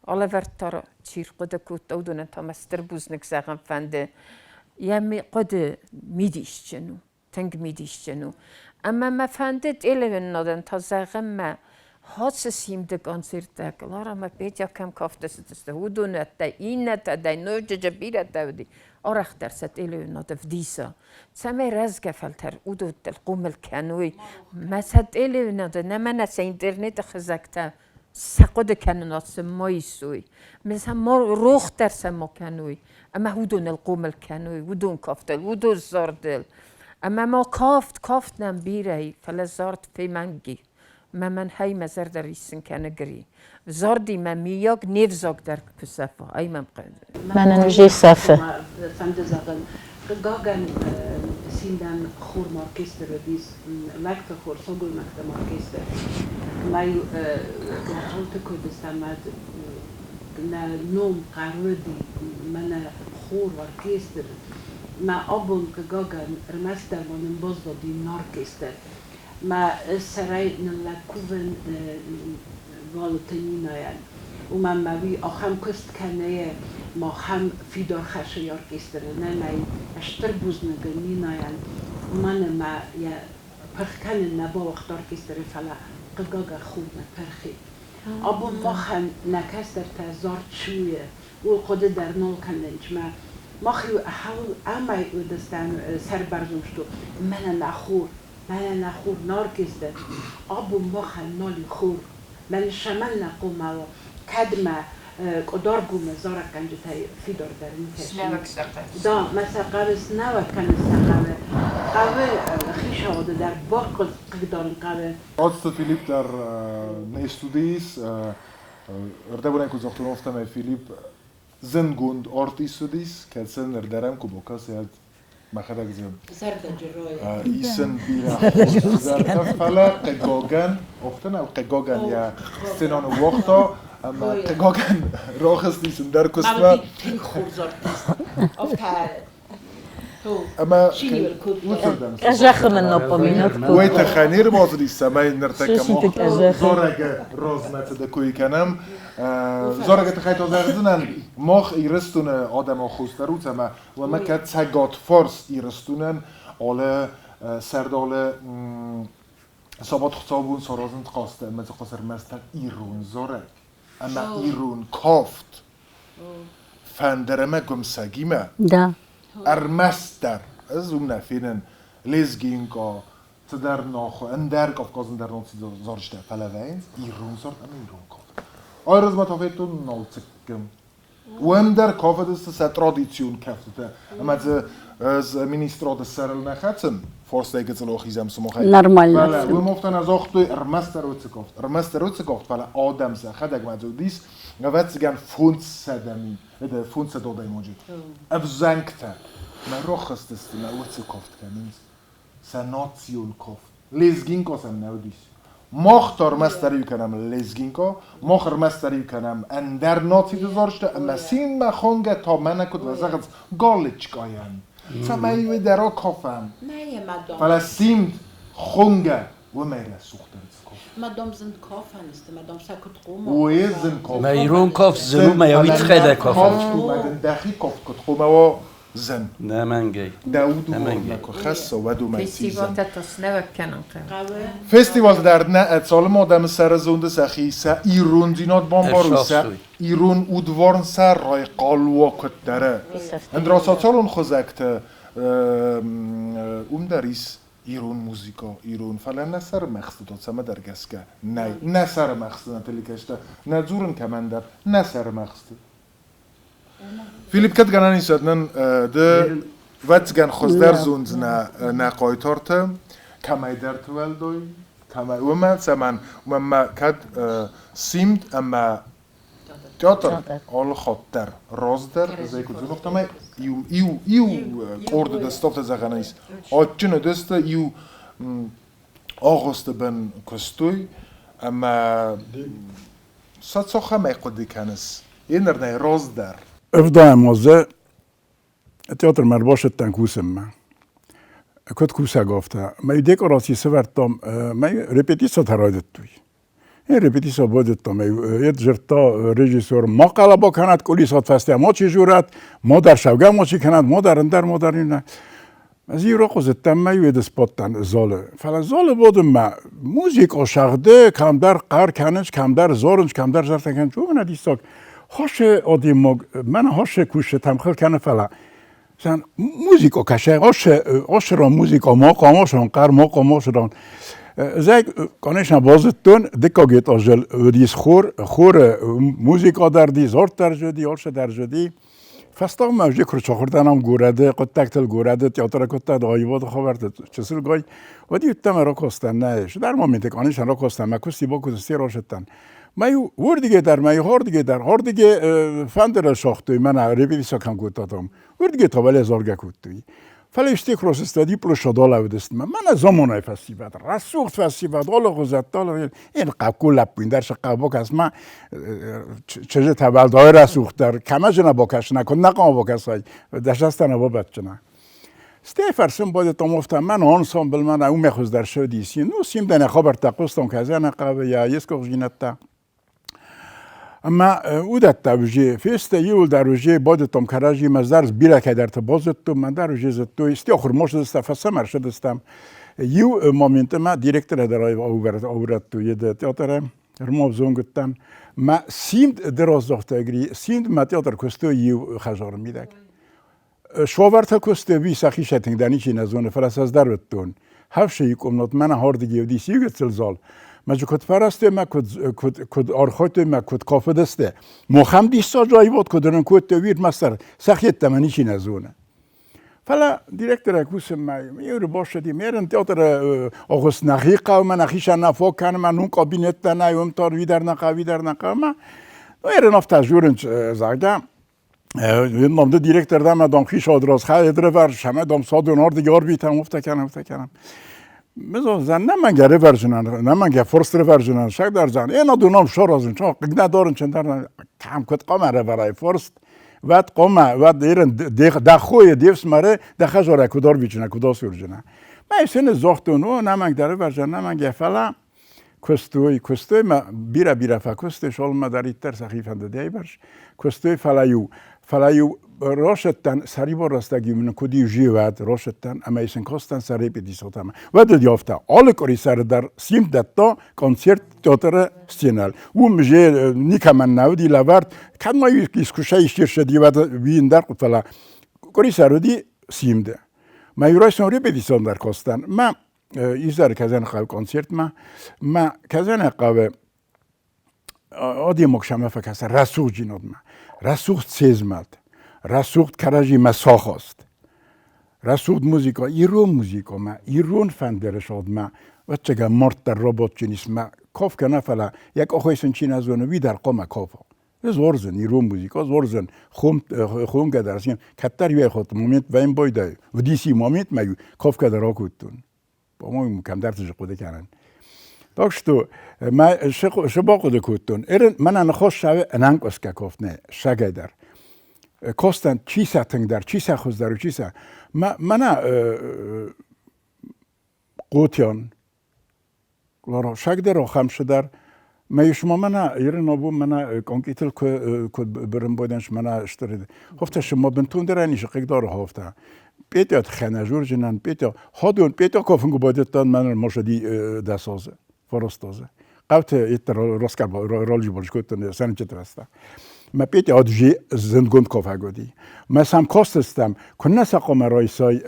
آلورتارا چير قد كوت اودون تا مستر بوزنك زغن فنده يمي قد ميديش جنو تنگ ميديش جنو اما ما فندت إلوين نادن تا زغن ما هاتس سيمد كونسيرتا كلارا ما بيجا كم كافتس تستهودون تا إينا تا داي نوجة جبيرة تاودي أرخ درست إلوين نادن فديسا سامي رزق فلتر ودو تلقوم الكانوي ما سد إلوين نادن نمانا سا انترنت خزاكتا ساقود كانونات سماي سوي مثلا ما روخ در سما كانوي اما هودون القوم الكانوي ودون كافتل ودو زاردل اما ما كافت نمبيري فلا زارد في منجي ما من هاي مزر در ریسن کنه گری زاردی ما میاگ نیفزاگ در پسفه ای من قید من نجی صفه فند زغن گاگن سیندن خور مارکستر دیس وقت خور سوگل مکت مارکستر مایو گفتم کردستان مد نه نوم قرودی من خور مارکستر ما آبون که گاگن رمستر منن باز دادی مارکستر ما سرای نلکوون والتنیناین و من موی آخام کست کنه ما هم فیدار خشی ارکستر نه نای اشتر بوز نگنیناین من ما یا پخکن نبا وقت ارکستر فلا قگاga خوب نپرخی ابو مخن نکس در تزار چویه و خود در نول کننج ما خیو حاول امای و دستان سر برزوشتو من نخور نارکسته ابو مخن نالی خور من شمال نقوم کدمه قدار گومه زارا کنجه تای فیدار داریم دا مثلا قبل سنوا کن استقامه قبل خیش آوده در باق قدارن قبل Odstă Filip dar ne studies ردبونه که زختون افتم فیلیپ زنگوند آرتی studies که سن ردرم که بکاس یاد مخدک زم زرد جروی ایسن بیرا زرد فلا قگاگن افتن او قگاگن یا سنان وقتا اما قگاگن راخست ایسن در کسما پین خورزارتیست افتا اما Кажаха ме напоминат. ويت خانير مازري سماي نرتكا Слушайте, кажаха. زورغا روزمت د کوي کنم زورغا تخيت زغزنن مخ يرستون آدم خوستروت ما و ما كات ساغات فورس يرستونن على سردال سابات خطابون سرازن قاسته ما قصر مستن ایرون زوره اما ایرون کافت فندرمه گمسگیمه Да. Armester, از اون نفینن لزگینکا تدر ناخو اندر کافکازن در نوتی زارشته فلوینز ایرون زارد اما ایرون کافت آیرز متافیتون نالتکم و اندر کافت است سه ترادیسیون کفته اما از مینیستراد سرل نخاتن فورس دیگه زلوخیزم سموخی Нормально. فلا و مفتن از آختوی ارمستر روت کافت فلا آدم سه خدک مجودیس نوات سگن فونس سدمی ده فونس داده موجود افزنگته من روخست است نه وقتی کافت کنیز سناتیون کافت لزگینکا سم نودیس مختار مستری کنم لزگینکا مخر مستری کنم اندر ناتی دزارشته اما سین مخونگه تا من نکد و زغز گالچ گاین سمایوی درا کافم نه مدام فلا سیمد خونگه و میره سوخته مدام زند کافن است مدام سکت قوم ويزن كوف ما يرون كوف زنو ما يويت خيدا كوف بعدين داخل كوف كتخوما و زن نه من گی داود تمام. نكو خاصة ودو ما فستیوال يسيزن تتوس نوکنن فستیوال در نه اتسال ما دم سر زونده سخی سا ایرون دینات بامبارو سا افشاس ایرون اودوارن سر رای قالوا کت داره اندراسات سالون خوزکت داریس ایرون موزیکا ایرون فعلا نه سر مقصد داد سما در گسکه نه سر مقصد نتلی کشته نه زورن کمندر نه سر مقصد فیلیپ کت گنن ایستاد نن ده وقت گن خوز در زوند نه قایتارته کمی در توال دوی کمی و من سمن و من کت سیمد اما تئاتر آل خاطر رازدر زی کدوم نفتم ایو قرد دستافت زغنیس آتچن دست ایو آغاست بن کستوی اما سات خم قدی کنس یه نرنه رازدر افضل موزه تئاتر مرباش تنکوسم من کد کوسه گفته ما دکوراسی سوارتم ما رپتیسا تراید توی این رپتیسا بودت تا یه جرتا رژیسور ما قلبا کند کلی سات فسته ما چی جورت ما در شوگه ما چی کند ما در اندر ما در این از این را قصدتم ما یه دسپاتن زاله فعلا زاله بودم ما موزیک آشغده کم در قر کنش کم در زارنج کم در زرت کنش جو من دیستاک هاش آدیم من هاش کوشه تمخل کنه فعلا sen muziko kaše, oše ron muziko moko, mošon kar moko, mošon. Zij konečna bozitun, dikko get ožel dis chor muziko dar dis ort dar jodi, oše dar jodi. Fastam ma vždy kručo chortanam gurade, kontaktel gurade, teatra kotta dajivod khavarte, česil goj. Vadi uttama rokostan neş. Dar momente konečna rokostan, ma kusti boku sti rošetan. Mayu vurdige dar, mayu hordige fandera shoxtoy, mana repetisa kan gutatom. Vurdige tabale zorga kuttoy. فلاشتی کروس استادی پلوش دالا ودست من زمانای فستیوال رسوخت فستیوال دالا گذشت دالا این قبول لپین در شقه باکس من چه تبل دای رسوخت در کمج نباکش نکن نکام باکسای دشتن نبابت نه استفرسم باید تامفتم من آنسامبل من اون میخوز در شدیسی نو سیم دنیا خبر تقصتم که از نقابه یا یسکو جینتا اما او دت وجه فست یول در وجه باید تام کراجی مزدرز بیره که در تبازت تو من در وجه زد تو استی آخر ماش دست فسه مرشد دستم یو مومنت ما دیرکتر درای آورد توی تئاتر رموف زونگتن ما سیمد دراز دختگری سیمد ما تئاتر کستو یو خجار میدک شوورت کستو وی سخی شتینگ دانی چی نزونه فرس از در بتون هفشه یکم نت من هاردگی و دیسی گتل زال ما جو کد فرسته ما کد آرخوت ما کد کافه دسته مخم دیستا جایی بود کدرن کد تویر مستر سخیت تمنی چی نزونه فلا دیرکتر اکوسم میور باشدی میرن تئاتر آغوست نخی قوم نخیش نفاق کنم من اون کابینت نیوم تار ویدر نقا ما میرن افت تجربه زاگم نام ده دیرکتر دام دام خیش آدراز خیلی درور شما دام سادونار دیگر بیتم افت کنم مثلا زن نمانگره ورژنان نمانگه فرست ورژنان شک در زن اینا دونام شور ازن چون قگنا دارن چندر کم کد قمره برای فرست وقت قمه وقت ایران دخوی دیوس مره دخجاره کدار بیچنه کدار سرجنه ما ایسن زختونو نمانگره ورژن نمانگه فلا کستوی ما بیره فکست شال ما در ایتر سخیفنده دیبرش کستوی فلایو راشتن سری با راستگی من کدی جیوات راشتن اما ایسن کاستن سری بدیساتم و داد یافته آل کاری سر در سیم دتا کنسرت تئاتر سینال و مجه نیکمن نودی لورد کد ما یسکوشه ایشتر شدی و وین در فلا کاری سر دی سیم ده ما یورای سری بدیسان در کاستن ما ایزار کزن قاو کنسرت ما کزن قاو آدی مکشمه فکست رسوخ جیناد ما رسوخ سیزمد رسوخ کراجی مساخ است رسوخ موزیکا موزیکا ما ایرون فندرش آد ما و چگه مرد در رابط چنیست ما کاف کنه فلا یک آخویسن چین از اونه وی در قام کافا زورزن ایرون موزیکا زورزن خون گدرسیم کتر یه خود مومنت و این بایده و دیسی مومنت ما کاف کدر را کدتون با ما کم در تجربه کنن داشتو ما شبا قده کدتون ایرن من نخواست شوه اننگ اسکه کاف نه شگه در کاستن چی ساتنگ در چی سخوز در و چی سا من قوتیان لارا شگ در آخم شدر ما شما من ایران نبود من کنکیتل کد برم بودنش من اشترید هفته شما بنتون در اینش قدر هفته بیتیات خنجور جنان بیتیا کافن گبادتان من ماشدی دسازه فرستازه قوت ایت راست کرد رالی بالش کردن سن چه ترسته ما پیت آدجی زندگوند کافه گودی ما سام کاستستم کنه سقم رایسای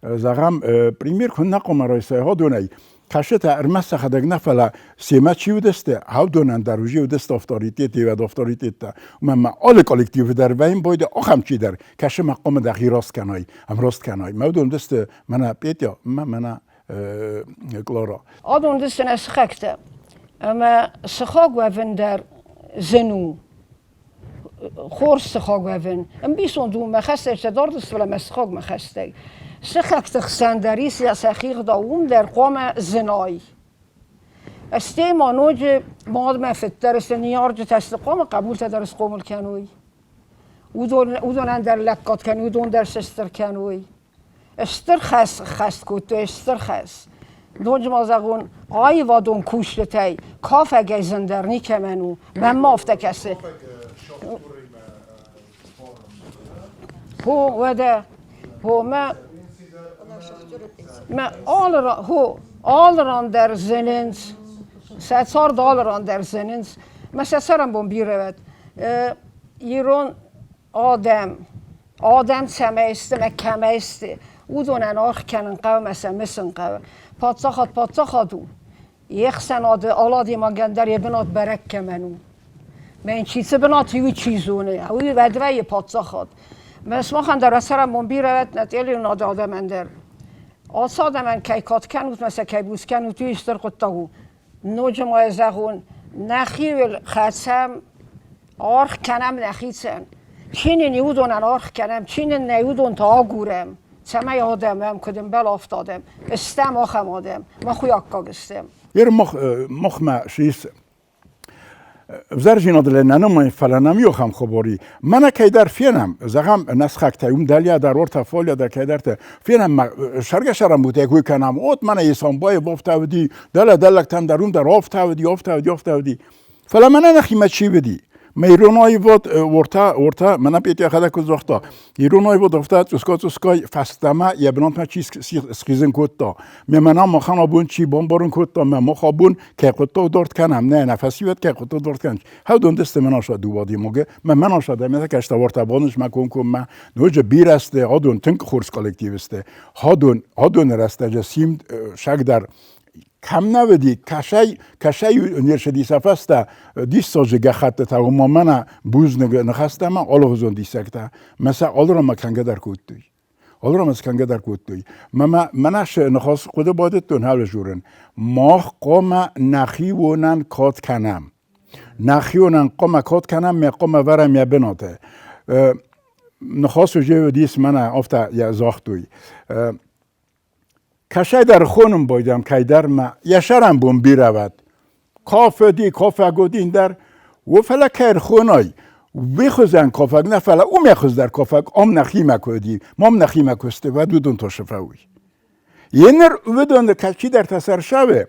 زغم پریمیر کنه قم رایسای ها دونی کشت ارمس خداگ نفلا سیما چیو دسته ها دونن دروجی و دست افتاریتیتی و دفتاریتیت ما آل کالکتیو در وین باید آخم چی در کش مقام دخی راست کنای هم راست کنای ما دون دست من پیتیا من کلارا آدون دست نسخکته اما سخاگ وفن در زنو خورس سخاگ وفن ام بیسون دو مخسته چه دار دست ولی مسخاگ مخسته سخاگ تخسندری سخیق داوم در قوم زنای استی مانوج ماد مفتر است نیارج تست قوم قبول تدرس قوم الکنوی ودون در لکات کنوی دون در سستر کنوی استر خست کت استر خست دونج مازگون آی وادون کوشته کاف اگه زندرنی که منو من مافته کسی هو وده هو ما آلران در زننز $600 در زننز مثلا سرم بون بیرود ایران آدم سمه مکمه استه او دونن آخ کنن قوم مثل قوم پادزاخادو یک سناد آلادی ما گندر یه بنات برک منو من چیزه بنات یوی چیزونه اوی ودوه پادزاخاد مثل ما خندر اثرم من بیرود نتیلی ناد آدم اندر آساد من کیکات کنوت مثل کیبوس کنوت توی اشتر قطعو نوج ما زغون نخیل خسم آرخ کنم نخیسن چین نیودونن آرخ کنم چین نیودون تا گورم سمه آدمم کدیم بل افتادم استم آخم آدم ما خوی اکا گستم یر مخ ما شیست زرجین آدله ننمای فلانمی آخم خبری من که در فینم زغم نسخک تایم دلیا در ورت فالیا در که در فینم شرگشرم بوده کوی کنم اوت من ایسان بای بافتادی دلک تام درون در آفتادی فلا من نخیمت چی بدی میرونای بود ورتا من پیتی خدا کزاختا ایرونای بود افتا اسکای فستما یا بنات ما چیز سخیزن کوتا منا ما خنا بون چی بمبارون کوتا ما خابون که کوتا دارت کنم نه نفسی ود که کوتا دارت کنم ها دون دست منا شد دو بادی موگه منا شد من که اشتا ورتا بانش ما کنم ما نوج بیرسته ها دون تنک خورس کالکتیو است ها دون رسته جسیم شک در کم نودی کشای نیرشدی سفسته دیست سازه گخته تا و مامنا بوز نخسته من آلو هزون دیسکته مثلا آلو را ما کنگه در کودتوی آلو را ما کنگه در کودتوی منش نخواست خود بادتون حال جورن ما قام نخی ونن کات کنم نخی ونن قام کات کنم می قام ورم یا بناته نخواست جو دیست من افتا یا زاختوی کشای در خونم بایدم که در ما یشرم بون بیرود کافه گودین در و فلا کر خونای بخوزن کافه نه فلا او میخوز در کافه ام نخی مکودی مام نخی مکسته و دودون تو شفاوی ینر ودون کچی در تسر شوه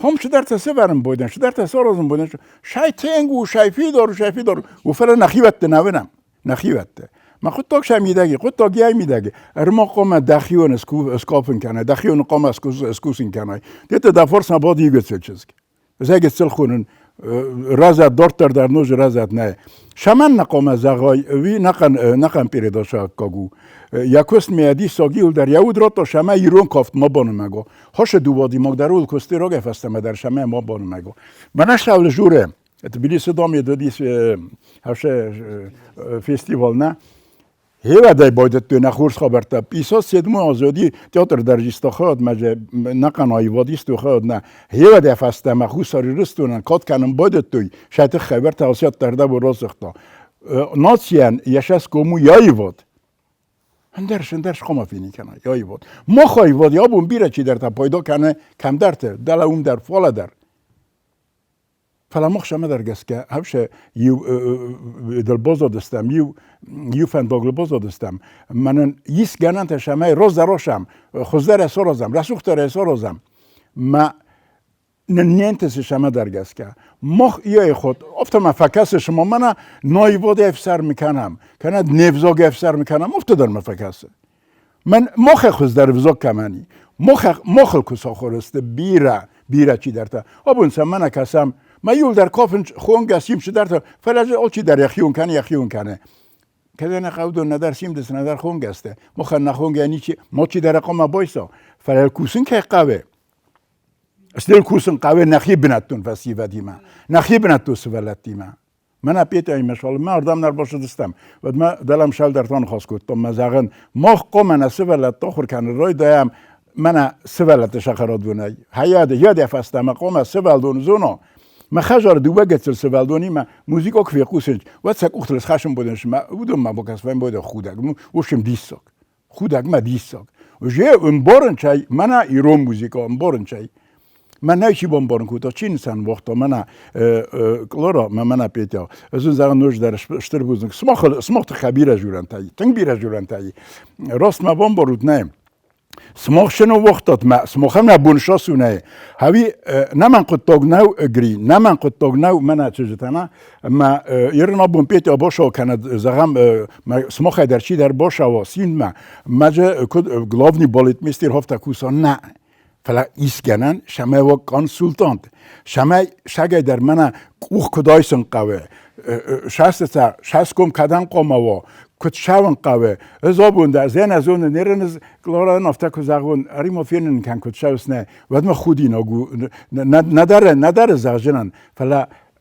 هم شو در تسر برم بایدن شو در تسر آزم بایدن شای تنگو شای فیدار و فلا نخی وقت نوینم نخی وقت ما خود تاکش میدگی خود تاگی میدگی ارما قام دخیون اسکاپن کنه دخیون قام اسکوسین کنه دیت دفرس نباد یگت چیز زاگ سل خونن رازت دارتر در نوج رازت نه شمن نقام زغای وی نقم پیرداشا کاگو یکوست میادی ساگیول در یهود را تا شمه ایرون کافت ما بانو مگو هاش دوادی مقدرول کستی را گفستم در شمه ما بانو مگو منش حول جوره تبلیس دامی دادیس هاشه فستیوال نه هیوا دای بایدت تو نخورس خبرتا پیسا سیدمو آزادی تئاتر درجیستا خود مجه نقنای وادیستو خود نه هیوا دای فسته مخو ساری رستونن کات کنم بایدت توی شاید خبر توسیات درده و رازختا ناسیان یشس کومو یای واد هندرش خما فینی کنه یای واد ما خواهی واد یا بون بیره چی در تا پایدا کنه کم درته دل اون در فالا در فلا مخشى مدرجس كا هبش يو دل بوزو دستم يو فن دوغل بوزو دستم من يس جانت شماي روز روشم خزدر سورزم رسوختر سورزم ما ننتس شما درجس كا مخ يا خود افتم فكاس شما من نايبود افسر میکنم كانت نفزوگ افسر میکنم افتادر مفكاس من مخ خزدر فزوگ کمانی مخ کسا خورست بیره چی درتا ابون سمنا کسم ما یول در کافن خون گسیم شده در فلج آچی در یخیون کنه کده نخودون ندر سیم دست ندر خون گسته مخ نخون یعنی چی ما چی در قام بایسا فلل کوسن که قوه استل کوسن قوه نخی بنتون فسی ودیما نخی بنتو سولت دیما من اپیت ای مشال ما اردم نر باشه دستم و ما دلم شال در تان خواست کد ما زغن ما قام نسولت تاخر کنه رای دایم من سولت شخرات دونای حیاد یاد فستم قام سول دون زونا ما خجار دوباره گذر سوالدونی ما موزیک ook weer goed zit. Wat zeg ik het schaarsem bodem maar hoe doen maar bokas van bodem goed dag. Oshim disok. Goed dag maar disok. Je een borenchai mana irom muziek een borenchai. Maar nou je bomboren goed dat chin san wacht mana klora mana petel. Zo zeggen nooit daar sterbuzen. Smocht khabira jurantai. Teng bira jurantai. Rost ma bomborut neem. سماخ شنو وقتات ما سماخم نبون شاسونه هاوی نمن قد تاغناو اگری نمن قد تاغناو منا چجتنا ما یرنا بون پیت باشا کند زغم سماخ در چی در باشا و سین ما مجه کد گلاونی بالت مستر هفته کوسا نه فلا ایسگنن شمه و کنسولتانت شمه شگه در منا اوخ کدایسن قوه شست کم کدن قومه و کت شاون قوه زابون در زن از اون نرنز کلارا نفته که زغون ریمو فینن کن کت شاوس نه ود ما خودی نگو نداره زغجنن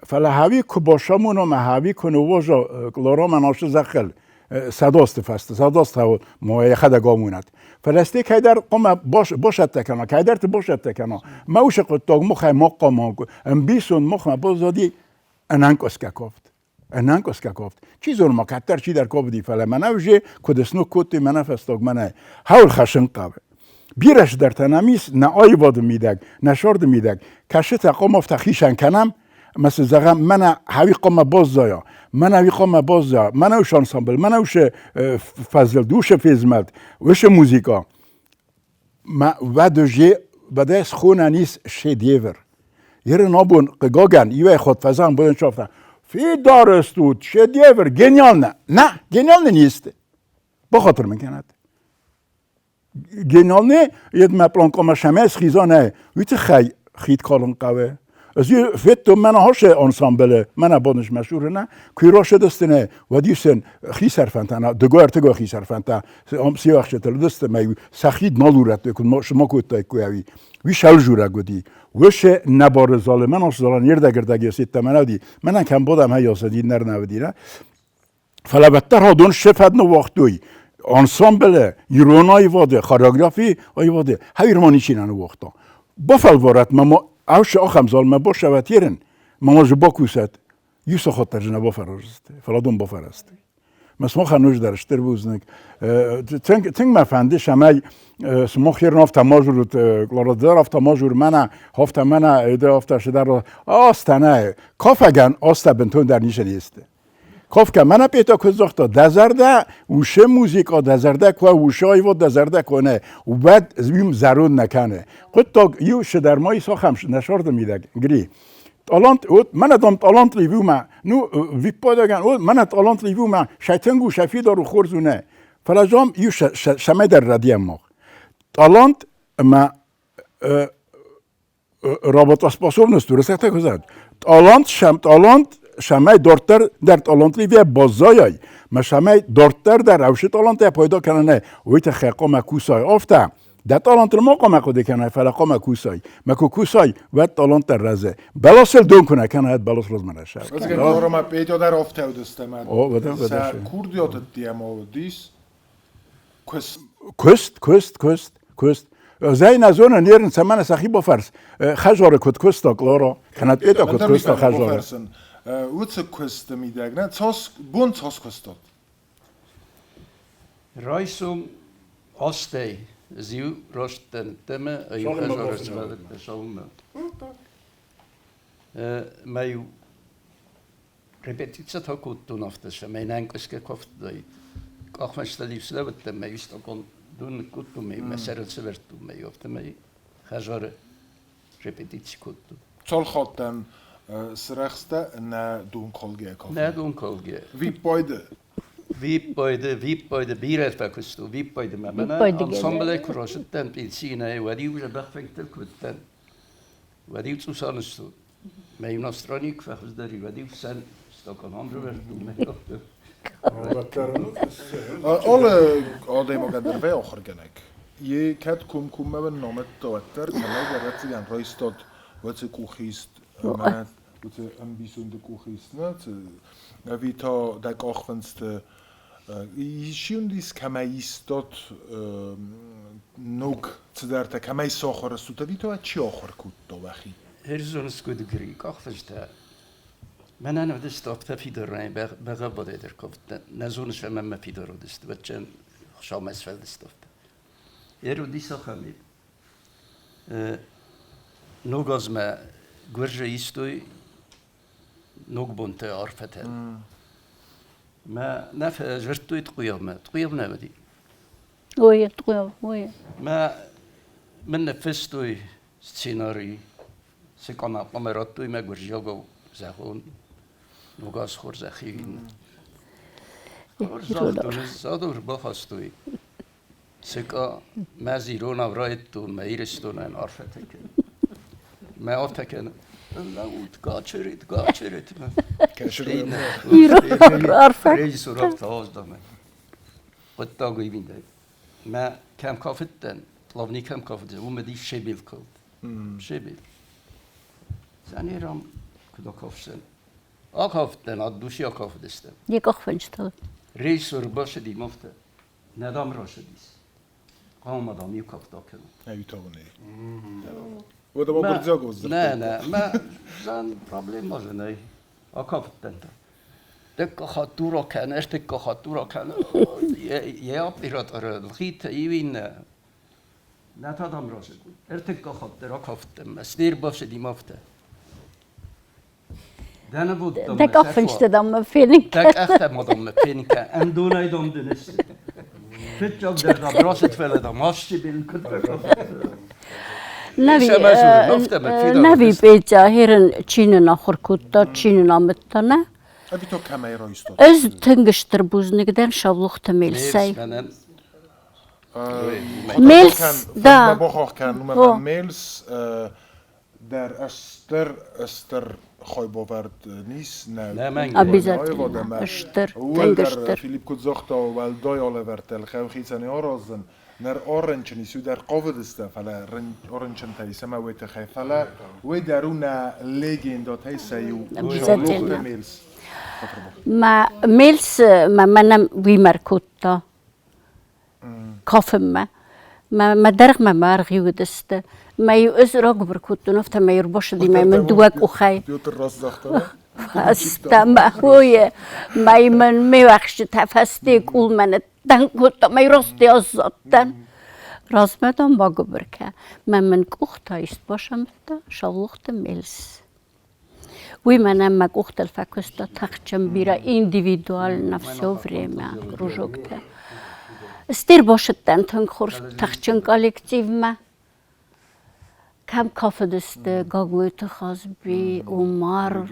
فلا هاوی که باشمون و ما هاوی کنه وجا کلارا مناش زخل صداست فست صداست ها موی خدا گامونت فلستی که در قم باشد تکنا که در باشد تکنا ما وش قطع مخ مقام ام بیسون مخ ما بازدی انانکوس کافت انانکوس کافت چیزور ما کتر چی در کافتی فلا من اوجه کدسنو کوتی من فستاگ منه حول خشن قابه بیرش در تنامیس نه آی واد میدگ نه شرد میدگ کشت قم افتخیشن کنم مثل زغم من هاوی قم باز زایا من هاوی قم باز زایا من اوش انسامبل من اوش فضل دوش فیزمت وش موزیکا ما ودوجه بدست خونه نیست شدیور یه نابون قگاگن یه خود فزان بودن شافته فیدار استود شدیور گنیال نه گنیال نیست بخاطر من کنات گنیال نه ید مپلان کام شمس خیزانه ویت خید کالون قوه از یه فیتو من هاش انسامبله من بانش مشهور نه کیراش دستنه و دیسن خیسر فنتنا دگار تگاه خیسر فنتا ام سیاه شتر دست می سخید نالورت کن شما کوتای کوی وی شال جورا گودی وش نبار ظالم من اصلا یرده گرده سیت منادی من کم بودم هی یاسدی نر نودیره فلا بتر ها دون شفت نو وقتوی انسامبله ایرونای واده خاراگرافی ای واده هیرمانی چینن وقتا بافل وارد ما اوش آخم زال ما باشه و تیرن ما جو باکوست یوسا خاطر جنا بافرست فلادون بافرست مسمو خنوش درشتر بوزنک تنگ ما فنده شمای سمو خیر نفت ماجورت کلارا در افت ماجور منه هفت منه در افت شدر آستانه کافگن آستا بنتون در نیشه است کافکا منه پیتا کزاختا دزرده وشه موزیکا دزرده که وشای و دزرده کنه و بعد زمین زرون نکنه خود تا یو شدر مایی ساخم نشارد میده گری تالانت من ادام تالانت لیوی ما نو ویپا داگن من تالانت لیوی ما شیطنگو شفی دارو خورزونه فلجام یو شمه در ردیم ما تالانت ما رابط اسپاسور نستو رسکته کزد تالانت شمه دارتر در تالانت لیوی بازایای ما شمه دارتر در روش تالانت پیدا کنه ویت خیقا ما کوسای آفته در تالانت ما قام کده کنه فلقا ما کوسای ما کوسای و تالانت در رزه بلاسل دون کنه کنه بلاس روز منش از که دارم ما پیدا در آفته و دستم سر کوردیات دیم آودیس کست زین از اون نیرن سمن سخی بافرس خجاره کستا کلارا کنه پیدا کستا خجاره وچه کست میده نه تاس بون تاس کستاد رایسوم آسته زیو راشتن تمه ایو خجاره زماده شاومه مایو repetice ta kutun aftasha mein engelske koft dait kahvasta livslevette me just kon dun kutu me meserelse vertu me ofte me khajare repetice kutu çal khattan srechtste na doen kolge kof na doen kolge wie beide biret fakustu wie beide mamana ensemble kroshetten piscina wadi uja bafektel kutten wadi tsusanustu me nastronik fakhzdari wadi sen Stockholm andere vertu me ofte alle adem gaan er wel gergenek je kat kom met een naam toeter maar dat ze dan reistot wat ze koegist maar wat ze een bijzonder koegist net wie ta dat achvenste ishun dis kamaistot nog te daar te kamai socher sut wie ta chocher kut to wachi herzon skud grik achvenste من أنا بدست أكتر في درني بغاب بدر كفت نزونش فما ما في درو دست بتشن خشام أسفل دست أفت يرو دي سخامي نوغاز ما جورج يستوي نوغ بنت عرفتها ما نف جرتوي تقيم نبدي وي ما من نفستوي سيناري سكنا قمراتوي ما جورج يوغو زخون نوگاز خورز خیلی زادور بخواستوی سکا مزیرون اورایتون میرستون ان عرفتکن ما عرفتکن لود گاچرید کشرین رئیس رفت آز دامه قد داگوی بینده ما کم کافتن طلبنی کم کافتن اومدی شبیل کلد شبیل زنی رام کدا کافشن آکافتن آدوشی آکافتستم یک آخفنجتال رئیس رو باشه دی مفته ندام راشه دیس قام آدم یو کافتا کنم ایو تاونه و دو با برزا گوزد نه ما زن پرابلم مازه نه آکافتن تا دکا خاطورا کنه دکا خاطورا کنه یه آپیرات آره خیت ایوین نه تا دام راشه بود ارتکا خاطر آکافتن مستیر باشه دی مفته دك أخفنشت دم فينك دك أختم دم فينك أندون أيضا دنس فتجاب در براسة فلدا ماشي بالكتب نبي بيجا هيرن تشيننا خركوتا تشيننا متنا ابی تو کمی رایستاد از تنگشتر بوزنگدن شاولوخت میلسی میلس دا بخواه کن میلس در استر خواهی باورد نیست نه من ابیزت اشتر تنگشتر فیلیپ کدزاختا و ولدای آله ورتل خیلی خیزانی آرازن نر آرنچنی سو در قاود است فلا آرنچن تایسه ما ویت خیلی فلا وی درون لیگین دات هیسیو میلس ما میلس ما منم ویمر کتا کافم ما درخ ما مرغی ودسته ما یو از را گبر کتون افت ما یر باشه دی ما من دوک اخی پیوتر راست داخته استم هویه ما من میوخش تفستی کول من دن کتا ما راستی آزادن راست مدام با گبر که من کوخت است باشم تا شلوخت میلس وی منم ما کوخت الفکستا تخچم بیرا individual نفسو وریما روزوکته استیر باشد تن خورش تخچن کالکتیو ما کم کافه دسته گاگویت خازبی عمر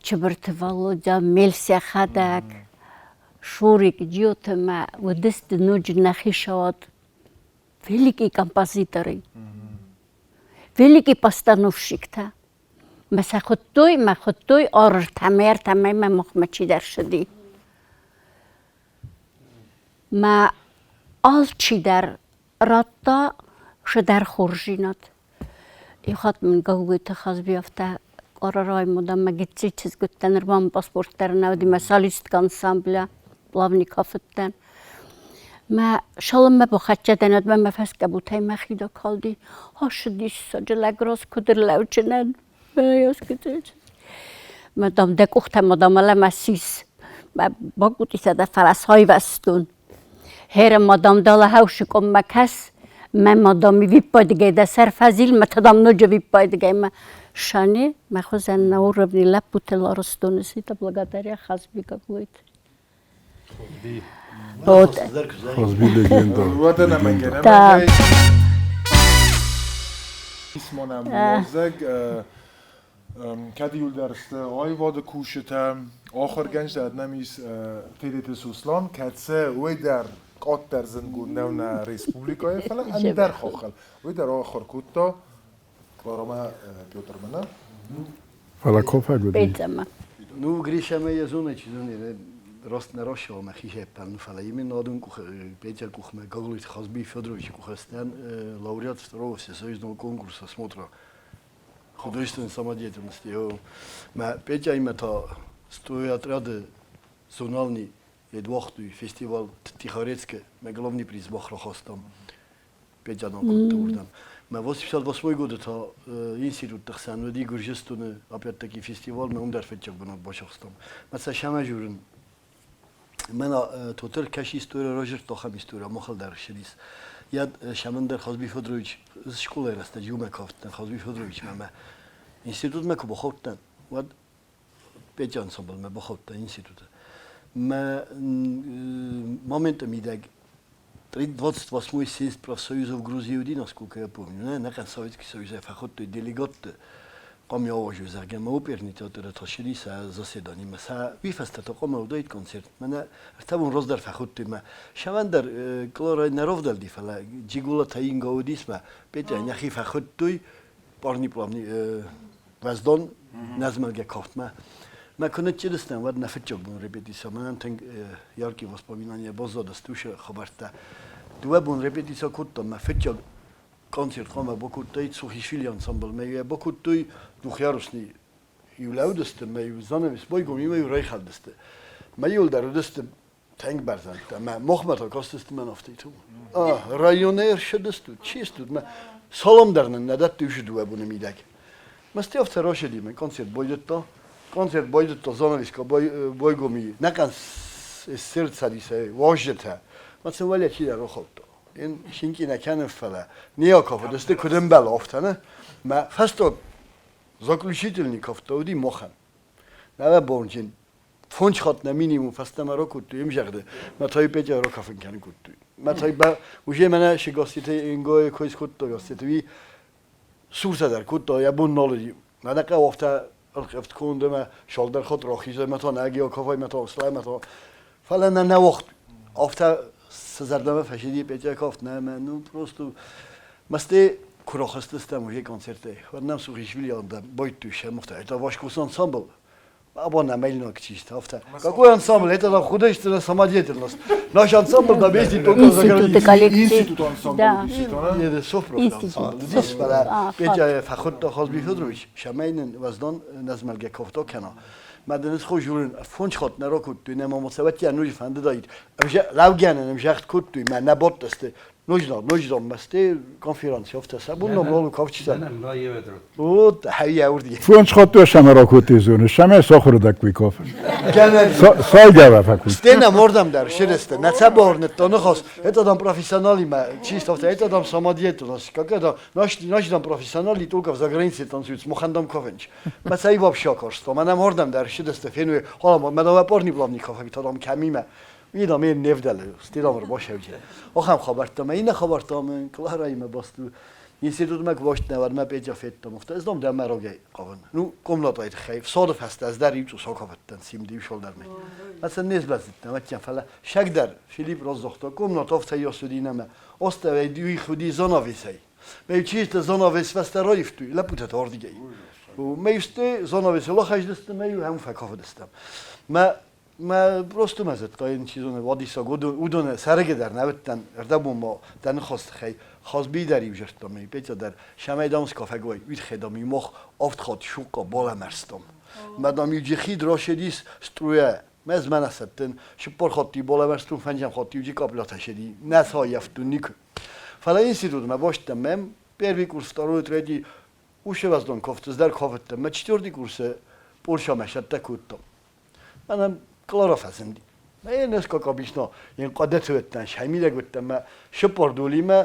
چبرت والودا میلسی خدک شوریک جیوت ما و دست نوج نخی شود ویلیکی کمپازیتری ویلیکی پاستانوفشیکتا مثلا خودتوی آرر تمام ما مخمچی در شدی ما آلچی در راتا شدر خورجینات یخات من گویت خاص بیافته قرارای مدام مگیتی چیز گفتن رمان پاسپورت در نودی مسالیست کانسامبله پلاونی کافتن ما شالم ما بخچه دند ما مفس کبوتای مخیدا کالدی هاش دیس جلگراس کدر لوچنن یاس کدر ما دام دکوخت مدام لما سیس ما باگوتی سده فلس های وستون هر مدام داله هاوش کم مکس من مادامی ویپادگی ده سر فضیل متدام نوجه ویپادگی ما شانی ما خوزن نور بنی لب بوتل آرستونسی تا بلغاتریا خاص بیکا گوید. خازبی لگندا وادن نمگنه اسمانم موزگ کدیول درسته آی واد کوشتم آخر گنج داد نمیس تیدت سوسلان کتسه وی در قط در زنگون نونا ریسپوبلیکای فلا ام در خاخل وی در آخر کوتا کارما پیوتر منه فلا کافه گودی بیتما نو گریشه ما یزونه چیزونی راست نراشه و مخیشه پن فلا یمی نادون کوخ پیچر کوخ ما گاگلیت خازبی فدرویچ کوخستن لауреат второго всесоюзного конкурса смотра художественной самодеятельности. Ма Петя името стои отряды зонални едвахтуй фестивал Тихорецке, ме главный приз бахрахостам. Петя на культурном. Ма 88 год это институт тахсан веди Гуржистане опять-таки фестивал ме умдар фетчак бунат башахстам. Ма сашама журин. Мена тотал каши история Рожер тохам история махал дар шидис. Я Шамандер Хазби Федорович из школы растет Юмеков, Хазби Федорович мама. Институт меку бахоттан. Вот Петя ансамбль ме бахоттан института. Ме моментом идег 28-й съезд профсоюзов в Грузии, насколько я помню. Не как Советский Союз, а фахоттой делегат. Ком я уже зарген, мы оперный театр отошли с заседаний. Мы са вифестата ком удает концерт. Мене ставим раздар фахоттой. Мы Шавандер клора неровдал дифала. Джигула таинга удисма. Петя няхи фахоттой парни плавни ваздон назмалге кафтма. Мы конец честно, вот на фетчок бун репетиция. Мы нам тенг яркие воспоминания база достуша хабарта. Дуа бун репетиция кутта. Мы фетчок концерт хама бокуттай Сухишвили ансамбл. Мы бокуттай двухъярусный юлаудесте. Мы занавес бойгом имею рейхалдесте. Мы юлдарудесте тенг барзанта. Мы мохмата костесте мен афтиту. Районер шедесту. Чисту. Мы салам дарнен надат туши дуа буна мидак. Мы стефте рошеди. Мы концерт бойдетто. Концерт бойдетто занавеска бойгоми. Накан сердца дисе важдета. Мы севаля чида рохотто. این شینکی نکنه فلا نیا کافه دسته کدوم بل آفتنه ما فستو заключительный کافتودی مخن نه بونجین فونج خات نمینیمو فسته مرا کتو یم جرده ما تای پیچه را کافن کنه کتو ما تای با وجه منه شگاستیته اینگاه کویس کتو گاستیته وی سورس در کتو یا بون نالدی نه دقیقه وقتا الخفت كوندم شالدر خود راخیزه متا نگی کافای متا سلای متا فعلا نه وقت آفت سزردم فشیدی پیچه کافت نه من نو پروستو مستی کراخست استم و یک کنسرته و نم سوخیشویلی آدم باید توشه مختار تا واش کوسان سامبل ابا نمیل نک چیست آفت какой ансамбль это там художественная самодеятельность наш ансамбль да вместе только Институт ансамбль. не софро здесь бара печа фахот да хозби федорович шамайнен ваздан назмалге кофто кана مدنس خوش جورن فونش خود نرا کود توی نما مصیبتی انوی فنده دایید امشه لوگانه امشخت کود توی من نبود دسته نوجدان مسته کنفرانسی افته سبون نمرالو کافچی سر بود حیی اوردی فونش خود تو شما را کوتی زونه شما ساخر دکوی کافر سای جواب فکر استنا مردم در شرسته نتا بارنت تا نخواست هت آدم پروفسیونالی ما چیست افته هت آدم سامادیت ناس که آدم ناشدم پروفسیونالی تو که زاگرینسی تانسویت مخندم کافنچ مثلا واب شاکرست من مردم در شرسته فینوی حالا مدام پارنی بلام نیکافه تا آدم کمیمه میدم این نفدله استیدام رو باشه وجه آخام خبرتم این خبرتم کلارای ما باستو اینستیتوت ما گوشت نور ما بیجا فیتم افته از دام در مراجع قابن نو کملاتایت خیف صادف هست از دری تو ساکافتن سیم دیو شل در می مثلا نیز بزید نمتیم فلا شک در فیلیپ رازدختا کملات افته یا سودینه ما استوی دیوی خودی زناویسی می چیست زناویس وست رایفتوی لپوت تار دیگه و میسته زناویس الله خش دستم میو هم فکاف دستم ما پروستو مزد که این چیزونه وادی ساگود اودونه سرگه در نبودن اردبون ما دن خواست خی خواست بیداری وجرد می پیچه در شمای دامس کافه گوی وید خدامی مخ آفت خود شوکا بالا مرستم مدام یوجی خید راشدیس سترویه مز من استن شپور خودی بالا مرستم فنجم خودی یوجی کابلات شدی نسا یفتون نیک فلا این سیدود ما باشتم مم پروی کورس دارو تردی اوشه وزدان کافتز در کافتم ما چطوری کورس پولشا مشد تکوتم منم کلارا فزندی من نسکا کابیشنا این قدرت وتن شمیله گفتم ما شپور دولی ما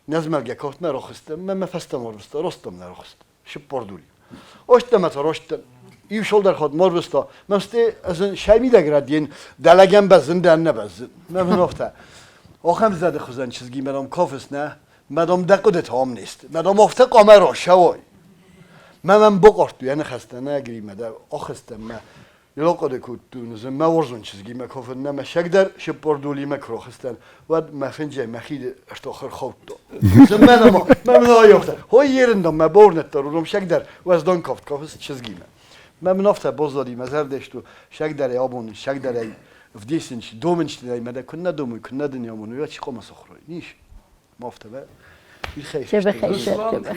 نزمل کافت نراخستم ما فستم ورستا راستم نراخست شپور دولی اشتم تراشتم ایو شل در خود مار بستا مستی از شمیله گردین دلگم بزن در نبزن من افته آخم زده خوزن چیزگی مدام کافست نه مدام دقیقت هم نیست مدام افته قامه را شوای من بقارت یعنی خسته نگری مده آخستم ما یلاقه کودتون زن ما ورزون چیزی ما کافن نم شک در شپور دولی ما کراخستن ود ما فنجای مخید ارتاخر خوت دو زن من آیافته های یرندم ما بورنت دارم شک در وزدان کافت کافست چیزی من نفته بازداری مزر داشتو شک در آبون شک در افدیسنش دومنش دیدی مده کنه دومی کنه دنیامونو یا چی قم سخرای نیش مافته به شبه خیش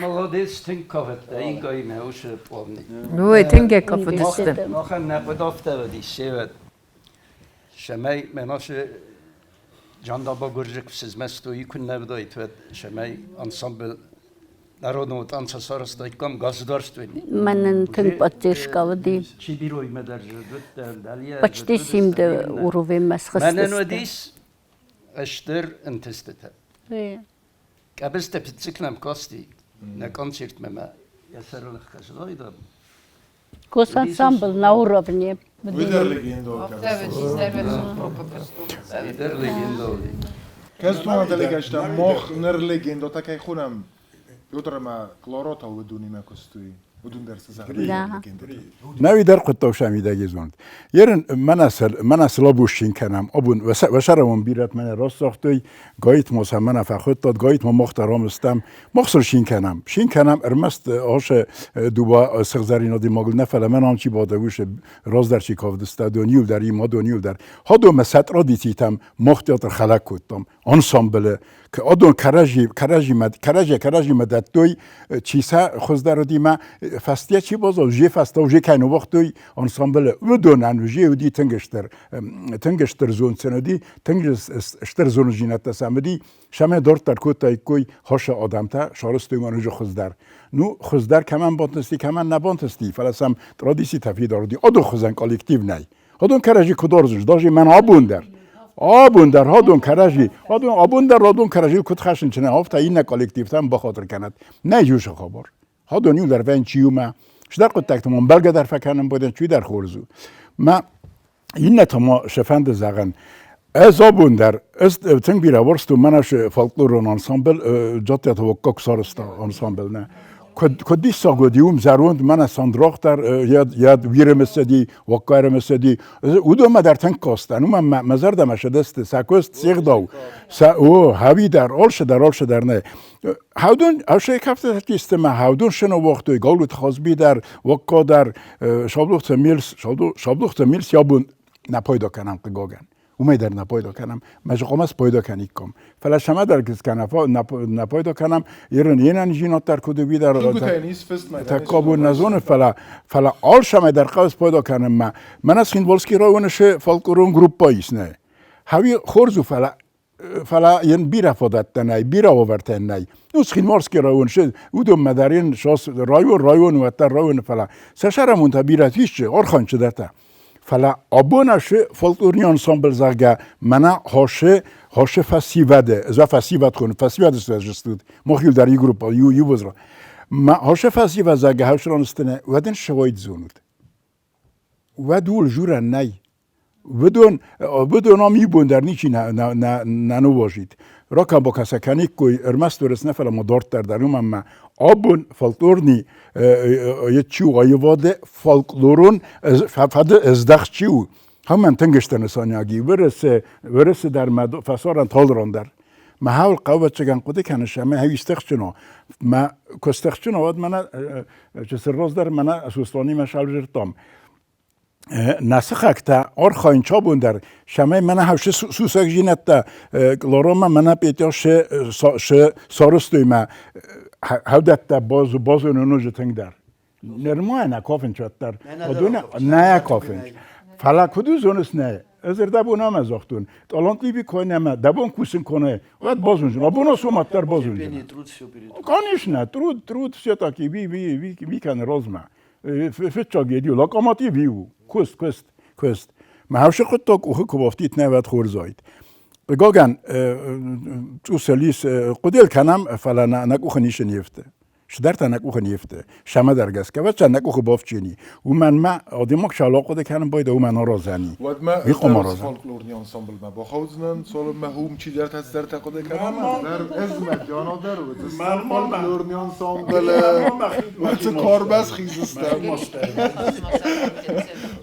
ملادیس تنگ کافت این گاهی نهوش پامنی نوی تنگ کافت دستم آخر نقد آفته ودی شود شمای مناش جاندا با گرجک سیزمستویی کن نبودید و شمای انسامبل народного танца сарастайкам государственный. Манен тынг поддержкавади. Чи бирои медаржадут далия. Почти 7 уровень масхастаста. Манен одис эштер энтестета. Кабесте пицциклам кости на концерт мема. Я сарлах каждойда. Кос ансамбл на уровне. Видер легендо. Видер легендо. Кастуна делегашта мох нер легендо такай хунам. Jutro ma klorota uduni ma kostui. Udun derse zahri. نوی در قطع شمیدگی زند. یرن من لابوشین کنم. ابون وشرمون بیرت من راست ساختی. گایت موسم من فخود داد. گایت ما محترم استم. مخصر شین کنم. ارمست آش دوبا سخزرین آدی ماگل نفله من آنچی بادگوش راز در چی کافدست دونیول در این ما دونیول در. هادو مسات را دیتیتم محتیات خلق کردم. انسامبل که آدون کراجی مدت دوی چیسا خوز در دیما فستیا چی بازو جی فستا و جی کینو وقتی انسامبل ودونن و جی ودی تنگشتر زون سندی تنگشتر زون جینت سامدی شما دارت در کوتای کوی هاش آدم تا شارست ایمان جو خوز در کمان بانتستی کمان نبانتستی فلسم ترادیسی تفید آردی آدو خوزن کالکتیو نی آدون کراجی کدارزش داشی من آبون در هادون کراجی آبون کراجی کد خشن چنه هفته این کالکتیو تام بخاطر کند نه یوش خبر هادونیو در وین چیوما شدر قد تکتمون بلگه در فکنم بودن چی در خورزو ما این نتما شفند زغن از آبون در است تنگ بیرا ورستو منش فولکلور انسامبل جاتیت و کوکسارستا انسامبل نه کدی ساگودیوم زروند من ساندراخ در یاد ویرم سدی وقایرم سدی اودو ما در تنگ کاستن من مزار دمش دست سکوست سیغ داو او هاوی در آلش در نه هاودون آشه کفته تیست ما هاودون شنو وقتی گالوت خازبی در وقا در شابلوخت میلس یابون نپایدا کنم قگاگن در نپایدا کنم مجقومس پیدا کنی کم فلا شما در کس کنم نپایدا کنم یه جینات در کدو بی در تکابو نزون فلا آل شما در قوس پیدا کنم من از خیندوالسکی راونش فالکورون گروپ پاییس نه هاوی خورزو فلا ین بیرا فادت نه بیرا آورتن نه نوس خیندوالسکی راونش اودم مدارین شاس رایون و تر رایون فلا سشارمون تا بیرا تیشه آرخان چه دتا فلا آبونش فولکلوری انسامبل زاگا منا هاشه فسیواده از فسیواد کن فسیواد استاد مخیل در گروپ یو بزرگ ما هاشه فسیواد زاگا هاشران استنه ودن شواید زونود ودول جورا نی بدون آمی بوندر نیچی نانو واجید رکاب با کسانی که ارمست ورس نفر مدارت در درون ما آبون فولکلورنی یه چیو آیواده فولکلورون فد ازدخ چیو همون تنگشتن سانیاگی ورسه در فسارن تالران در ما حاول قوت چگان قده کنش ما هیستخ چنو ما کستخ چنو واد منا جسر روز در منا اسوستانی مشال جرتام نسخک تا آرخاین چابون در شما من هاوش سوسک جینت تا لارما من پیتاش سارستوی ما هودت تا باز نونو جتنگ در نرمای نکافن چات در نه کافن فلا کدو زونس نه از دبون هم از وقتون تالانت لیبی کوی نما دبون کوسن کنه وقت بازونجون ابونا سومت در بازونجون کانیش نه ترود سیاتا کی بی کن رازما فتشا گیدیو لاکاماتی بیو کوست ما هاوش خود تا کوه کوبافتیت نه وقت خورزاید گاگن تو سلیس قدیل کنم فلا نکوخ نیش نیفته شدرت نکوخ نیفته شما درگست که وقت نکوخ بافتچینی و من آدمک شالا قده کنم باید او من رازانی ود ما رازن فولکلورنی انسامبل ما با خوزنن سال ما هم چی درت هست درت قده کنم در ازمت جانا در و فولکلورنی انسامبل وقت کار بس خیزستم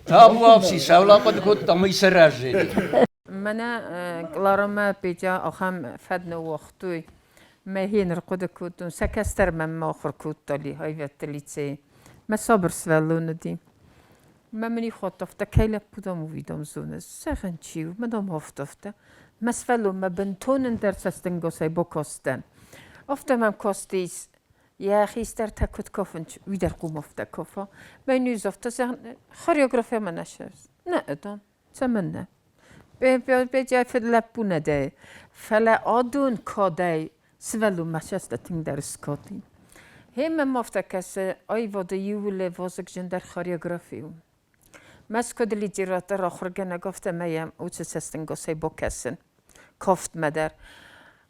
تا بوابسی سولا قد کد تامی سراجی من كلارما بيجا أخم فدنا وقتوي ما هي نرقد كوتون سكستر من ما آخر كوتالي هاي فتليتسي ما صبر سوالون دي ما مني خطفتا كيلا بودام ويدام زونس سخن چيو مدام هفتفتا ما سوالو ما بنتون در سستنگو ساي بوكوستن افتا من كوستيس يا أخي استر تاكوت كوفنش ويدر قوم افتا كوفا ما نيوز افتا سخن خريوغرافيا ما نشرس نا ادام تمنى بجای فلپونه ده فلا آدون کادای سوالو مشست تیم در سکاتی هم مفتکس آی وده یوله وازک جن در خاریوگرافیوم مسکود لیجیرات در آخر گنه گفته میم او چه سستنگو سی با کسن کافت مدر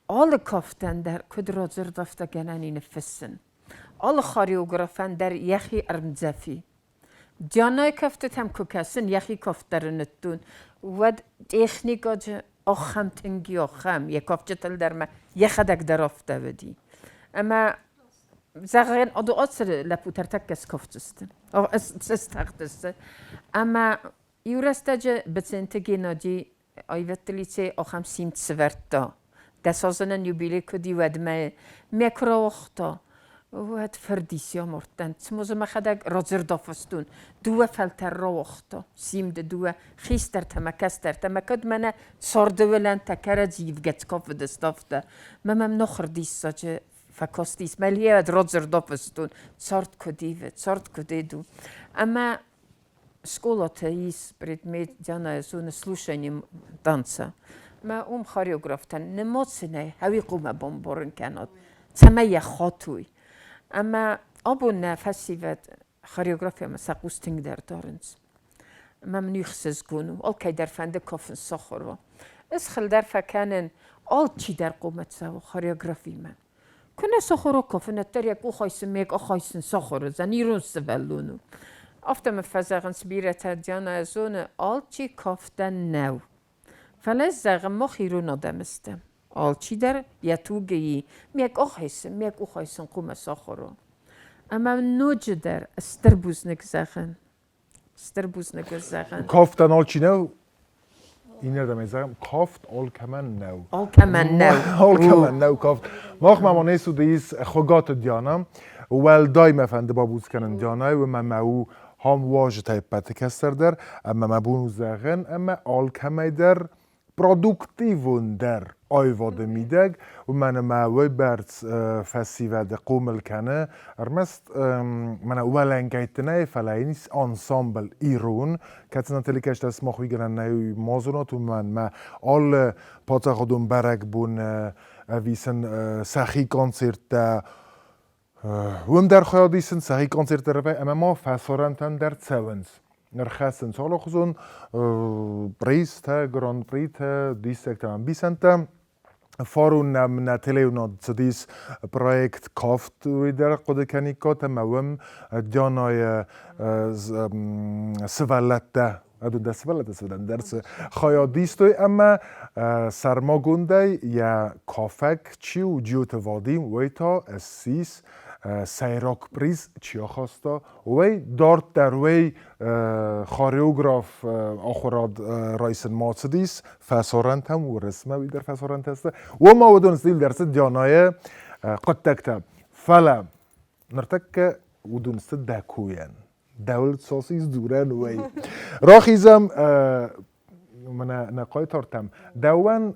آل کافتن در کد رازر دفته گنه نی نفسن آل خاریوگرافن در یخی ارمزفی جانای کافت هم کسن یخی کافت در نتون ود تکنیکا چه آخام تنگی آخام یک کافچتل در ما یخدک درافته بدی اما زغین آدو آسر لپوتر تکس کافتستن آه استخدست اما یورستاج بسنتگی نادی آیوتلیچه آخام سیمت سورتا دسازنن یوبیله کدی ود ما میکروختا ود فردیسیا مرتن سموز ما خداك رازر دافستون دو فلتر روختا سیم دو خیستر تمکستر تمکد منه سارده ولن تکره زیف گت کاف دستافته مم نخر دیسا چه فکاستیس ملیه ود رازر دافستون سارد کدیوه سارد کدیدو اما شکولا تاییس برید می جانا زون سلوشنیم دانسا ما خاریوگرافتن نماسنه هاوی قوم بمبارن کناد سمیه خاطوی اما آبون نفسی و خاریوگرافی ما سقوستنگ در دارنز ممنوعسز گونو آل کی در فنده کافن سخورو از خل در فکنن آل چی در قومت سو خاریوگرافی من کنه سخورو کافن تر یک او خایسن میک آخایسن سخورو زنیرون سوالونو افتم فزاقن سبیرت جانا ازون آل چی کافتن نو فلز زغم ما خیرون آدمستم آل چی در یتوگی میک آخایسن قوم سخورو اما نوچه در استربوز نگذارن کافتن آل چی نو این ردم ایزم کافت آل کمن نو آل کمن نو کافت ماخ مامانه سو دیس خوگات دیانم ول دایم فنده بابوز کنن دیانای و ممو هم واجه تایپت کستر در اما مبونو زغن اما آل کمی در پرودوکتیون در آیواده میدگ و من ما برد فسیواد قومل کنه ارمست من ولنگایتنه فلاینیس انسامبل ایرون کتنا تلیکش دست ما خوی گرن نیوی مازونات و من ما آل پاتا خودم برگ بون ویسن سخی کنسرت وم در خیادیسن سخی کنسرت روی اما ما فسارنتن در تسونز نرخصن سال خزون پریس تا گراند پری تا دیستک تا بیسنت فارون نتیلیو نادیس پروژه کافت ویدر قد کنی کات موام جانای سوالته ادون دست سوالته سودن درس خیادیستوی اما سرماگونده یا کافک چیو جوت وادیم ویتا سیس سیراک پریز چیا خواستا وی دارت در وی خاریوگراف آخوراد رایسن ماتسدیس فسارنت هم و رسمه وی در فسارنت هسته و ما ودونستیم درست جانای قد تکتب فلا نرتک ودونست دکوین دولت ساسیز دورن وی راخیزم من نقای تارتم دوان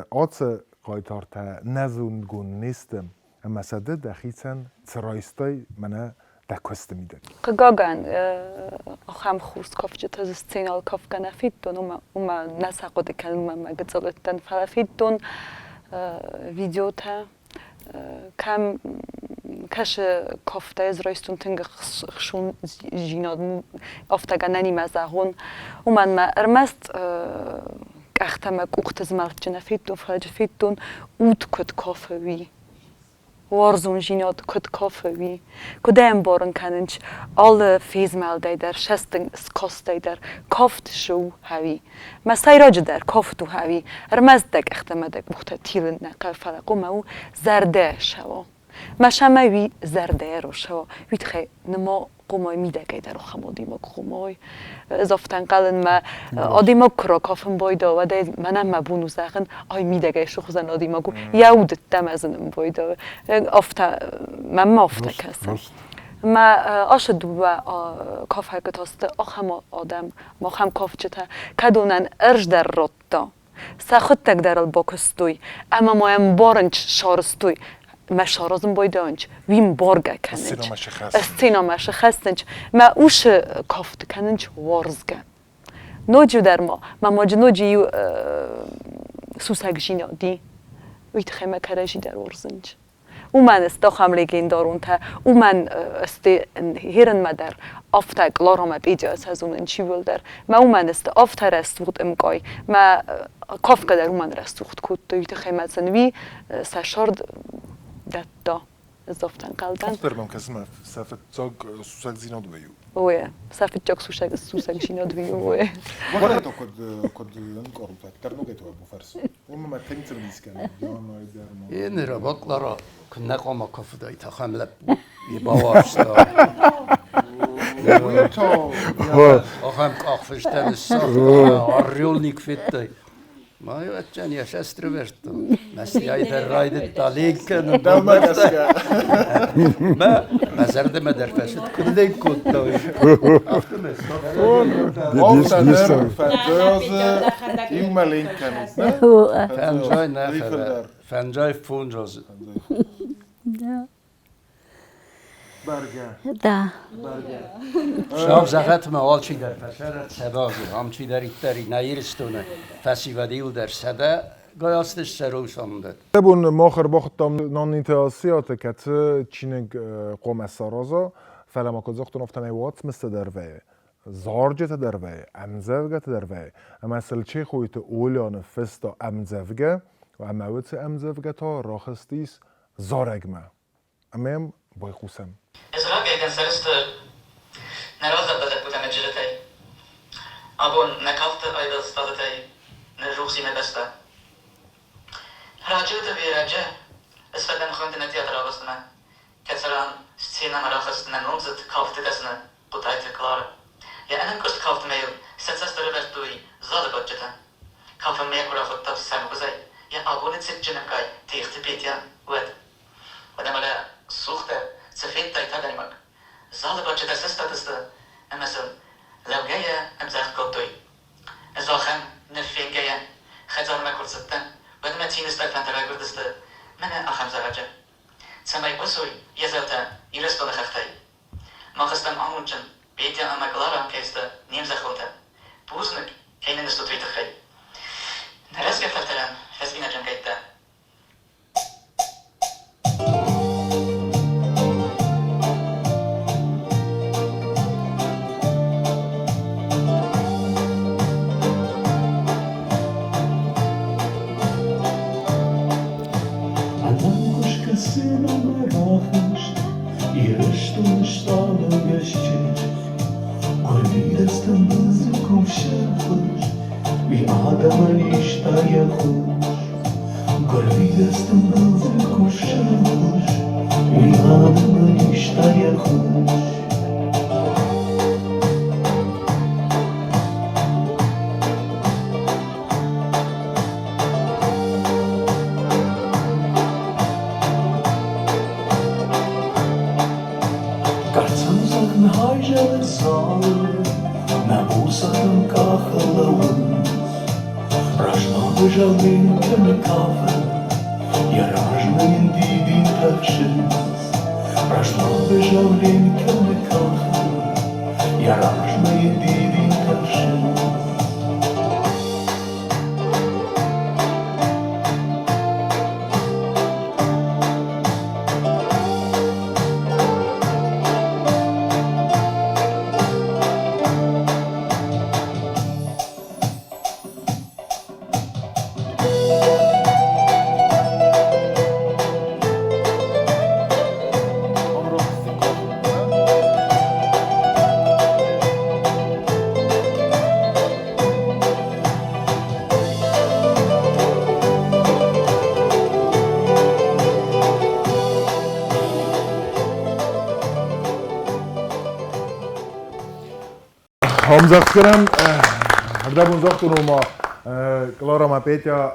آت قای تارت نزون گون نیستم اما سده دخیتن ترایستای منه دکست میده. قاعن آخام خوست کافچه تاز سینال کاف کنافیتون اوما نساقود کلمه مگذالتن فلافیتون ویدیو تا کم کاش کافته از رایستون تنگ خشون جیناد افتگانانی مزاحون اومن ما ارمست اختمک وقت زمالت جنافیتون فلافیتون اوت کد کافه وی وارزون جیناد کد کافه وی کدام بارن کننچ آل فیزمال دایدر شستن سکاست دایدر کافت شو هوی مسایراج در کافتو هوی رمزدک اختمدک وقت تیلن نقل فلقو ماو زرده شوا مشاموی زرده رو شوا ویت خی نما قومای میدگی در خمودی ما قومای اضافتن قلن ما آدیما کرا کافم بایدا و دای منم مبونو زخن آی میدگی شو خوزن آدیما گو یود دم ازنم بایدا افتا من افتا کسم ما آشد و کافه کتاسته آخم آدم ما خم کاف چته کدونن ارج در روتا سخت تک در الباکستوی اما ما ام بارنچ شارستوی مشارزم بایدانچ ویم بارگه کننچ استینا مشخصنچ ما اوش کافت کننچ وارزگه نوجو در ما ماج نوجیو سوسک جینا دی ویت خیمه کرجی در وارزنچ او من است داخل لیگین دارون تا او من است هیرن مدر آفتگ لارم بیجا از اون چی ول در ما او من است آفتر است وقت امکای ما کاف کدر او من است وقت کود ویت خیمه زنوی سشارد دتا اضافتن قلدن افرمم کسم سفت زاگ سوسک زیناد ویو اوه سفت جاک سوسک زیناد ویو اوه وقتی تو کد انکارم ترنو که تو بفرس اون ما تنگتر میسکنم این رباط لارا کنه قام کافه دای تا خملت یباواشتا آخام کافشتن ساخت آریول نیکفت دای ما یوچن یا شستر برتو مسیحی در راید تالیکن ما مزرد مدرفشت کلی کود دای آفتر فنجاز این ملین کنید فنجای نه فنجای فونجاز Da. شام زغت ما چی در فشار صدازی هم چی در ایتری نیرستونه فسیودیل در صدا گایستش سروش آمده. بون ماخر باختم نانیت آسیات کت چینگ قوم سرازا فلما کزاختون افتم وات مست دروه زارجت دروه امزوجت دروه اما اصل چه خویت اولیان فستا امزوجه و اموت امزوجه تا راخستیس زارگمه امام بای خوسم. ازرق ایدن سرست نرازه بدک بودم اجرتی ابون نکافت ایدن استادتی نروخسی مدسته راجعت بیرجه اسفدن خوند نتیات را بستم کسران Scena marajas na nonzet kaufte desne godaite klare. Ja enen kost kaufte meio, setsas dere vertui, zade budgeta. Kaufe mehr kura fot tab sam gozai. Ja abone zit jenem kai, tichte petja, wed. Wed amale suchte, zefet tai tadaimak. Zade budgeta sestateste, emesel, laugeia em zegt gotoi. Ezalchem, nerfingeia, khazal ma kursatten, wed ma tinis da fantara gurdeste, mene acham zaraja. Samai bosoi, yazalta, iresto na khaftai. Machestam amunchen, betja ama klara keste, nimza khonta. Puznik, keinen ist tot wieder gei. Naras gefalteran, fesbina jangaita. هم زخرم هردبون زختون ما کلارا ما پیتیا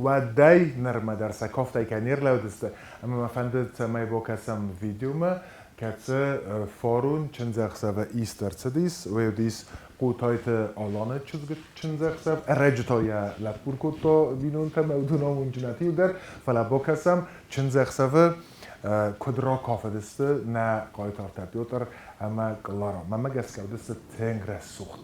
و دای نرمه در سکافت که نیر لودسته اما ما فندت ما با کسم ویدیو ما که فارون چند زخسه و ایستر چدیس و یودیس قوتایت آلانه چند زخسه رجتای لپور کتا بینون تا مودونا منجناتی و در فلا با کسم چند زخسه و کدرا کافه دسته نه قایت ارتبیوتر اما کلارا ما مگس که دسته تنگ رسوخت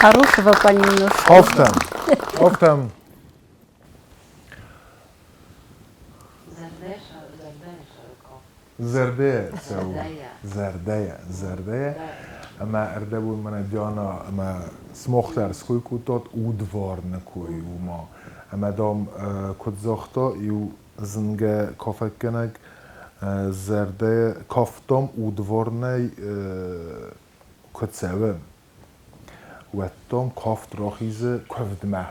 Хорошего понемножку. Офтам. زرده اما اردبون من دیانا اما سمختر سکوی کودات اودوار نکوی و ما اما دام کد زختا یو زنگ کافک کنگ زرده کافتام اودوار نی کد سوه و تام کافت راخیزه کفدمه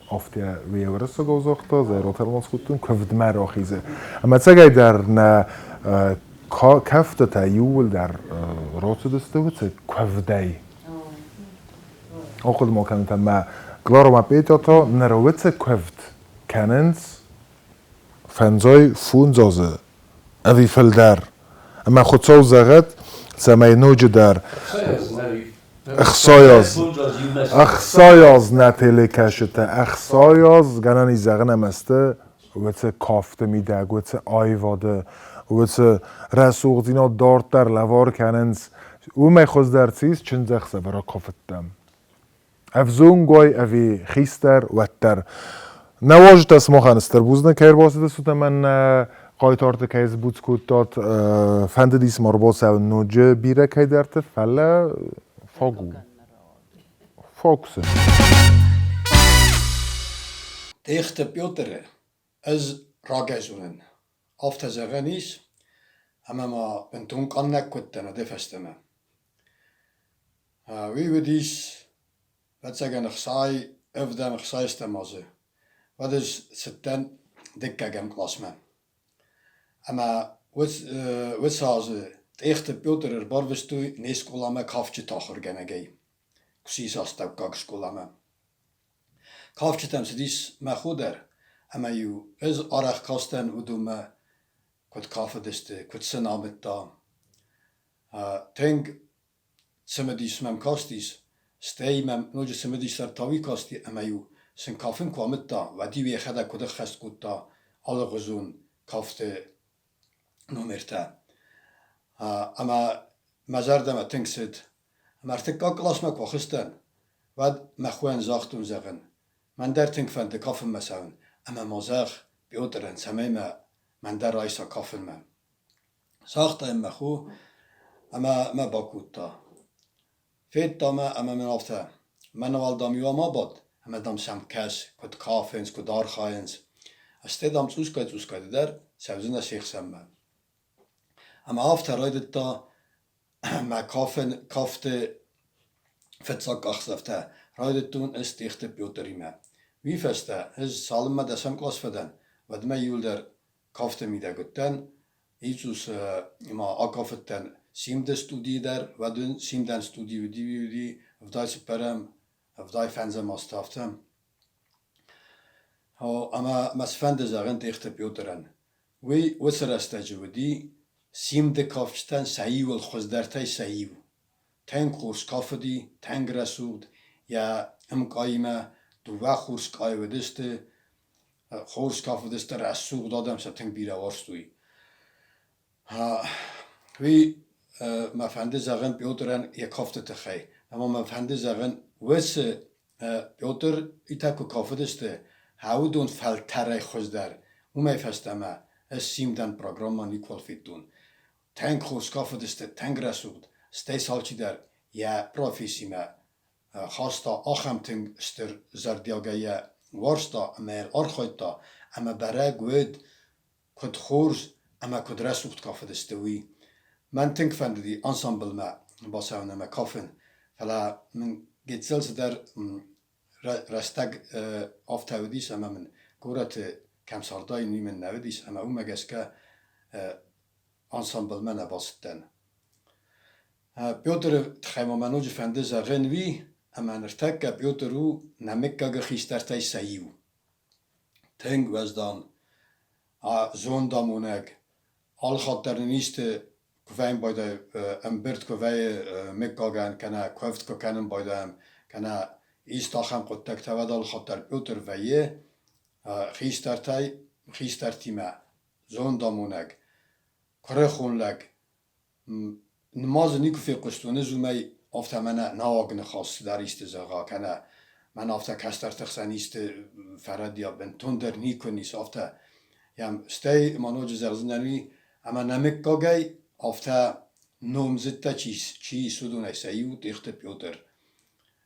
آفته ویورس گذاشته زیرات الماسکوتون کفدمه راخیزه اما چگای در نه کفت تایول در رات دسته و چه کفدای آخود ما کنیم ما کلارو ما پیدا تا نروت کفت کننز فنزای فون زازه اوی فلدر اما خود سو زغت سمای نوج در اخصایاز اخصایاز نتیله کشته اخصایاز گنانی زغنم استه وچه کافته میده وچه آیواده وچه رسوغ دینا دارت در لوار کننز او میخوز در چیز چند زخصه برا کافتم افزون گوی اوی خیستر وتر نواج تسمو خانستر بوزنه کهر باسده سوته من قایت آرت که از بود کود داد فند دیس مرباس او نوجه بیره که درت فله فاگو فاکسه Tegen Piotr is ragezunen. Of te zeggen is, maar een toen kan ik het dan de vesten. Wie we dis, wat zeggen nog saai, of dan nog saai stemmaze. Wat is het dan dikke gem klasme. Maar wat zou ze tegen Piotr er barwes toe, nee school aan mijn kaftje toch organen gei. Precies als dat kak school aan mijn. Kaftje temse dis maar goed er. Maar je is arg kasten hoe doen me kwart kaffe diste kwart senabet da. Denk some dis mem kastis stay mem noje some dis der tawi kasti maar je sen kaffen kwamet da wat die weer gada kwart gest goed da alle gezond kafte nomerta. Maar mazarda ma denk zit. Maar te kak las me kwagesten. Wat me gewoon zacht om zeggen. من در تنگ فند کافم مسون اما مازخ بیودرن سمیم من در رایسا کافم من ساخت اما خو اما ما باکوتا فیت دامه اما من آفته من وال دامیو ما باد اما دام سم کس کد کافنز کد دار خاینز استه دام سوسکای در سوزن شیخ سمم اما آفته رایدت دا ما کافته فتساک اخصفته رایدتون است دیخته بیودری ما Wie feste is salma da sam klas fadan vad ma julder kafte mida gutten isus ma akaften simde studi der vadun simden studi udi vday superam vday fanza mastaftem ho ama mas fande zagen dichte bioderen wi wasrasta judi simde kaften sayi wal khuzdartay sayi ten kurs kafdi ten rasud ya qaima تو و خورس کای و دسته خورس کاف دسته رسوق دادم ستنگ بیره وارستوی وی مفهنده زغن بیودرن یک کافته تخی اما مفهنده زغن وس بیودر ایتا که کافه دسته هاو دون فلتره خوز در او میفستمه از سیمدن پروگرام ما نیکوال فید دون تنگ خورس کافه دسته تنگ رسوق ستی سالچی در یا پروفیسیمه خاستا آخم تنگ استر زردیاگه وارستا اما ارخویتا اما برای گوید کد خورز اما کد رسوخت کافه دستوی من تنگ فندی انسامبل ما باساونه ما کافن فلا من گیت زلز در رستگ آفتاودیس اما من گورت کم ساردای نیمن نودیس اما او مگس که انسامبل من باستن بیودر تخیما منوج فنده زغن وی اما نرتک بیودرو نمکه گخیسترتای سیو تنگ وزدان زون دامونگ آل خاطر نیست کوفاین باید امبرد کوفای مکاگن کنه کوفت کو کنن بایدم کنه ایستاخم قطک تود آل خاطر بیودر ویه خیسترتیمه زون دامونگ کره خونلگ نماز نیکو فی قشتونه زومی افته من نواگن خاص در است زغا کنه من افته کستر تخسنیست فرد یا بنتون در نیکو نیست افته یم ستی منوج زغزنوی اما نمکاگی افته نومزده چی سودونه سیو دیخت پیوتر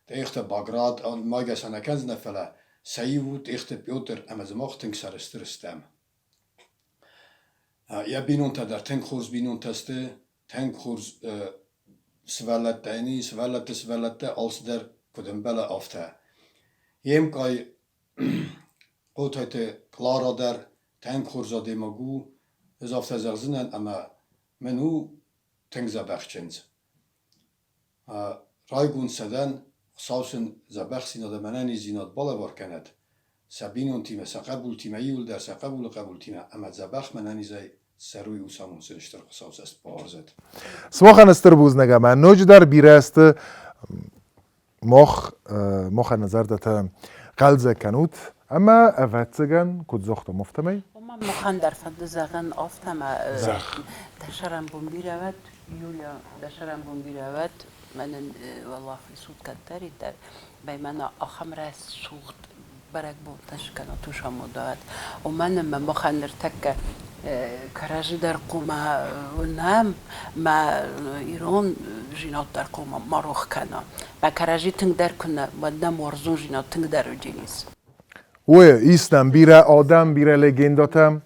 دیخت باگراد ماگه سنکنز نفله سیو دیخت پیوتر اما زماغ تنگ سرسترستم یا بینون تا در تنگ خورز بینون تسته تنگ خورز سوالته als der kudembele afte. Jem kai قوت هایت کلارا در تنگ خورزا دیماگو از afte زغزنن اما منو تنگ زبخچنز. رایگون سدن ساوسن زبخ سیناد منانی زیناد بالا بار کند. سبینون تیمه سقبول تیمه یول در سقبول قبول تیمه اما زبخ منانی زی سروی او سامون سرشتر خصوص است بارزد سماخن استر بوز نگم نوج در بیرست مخ نظر دتا قلزه کنوت اما افتگن کد زخت مفتمی وما مخان در فد زغن آفتم دشرم بمبیرود یولیا دشرم بمبیرود من والله في صوت كتري در بي من أخم راس صوت برك بوتش كانوا توش مدات ومن ما مخن ارتك كراج در قوما ونام ما إيران جينات در قوما ماروخ كنا ما كراجي تنقدر كنا ودم ورزون جينات تنقدر جينيس و ایستم بیره آدم بیره لگنداتم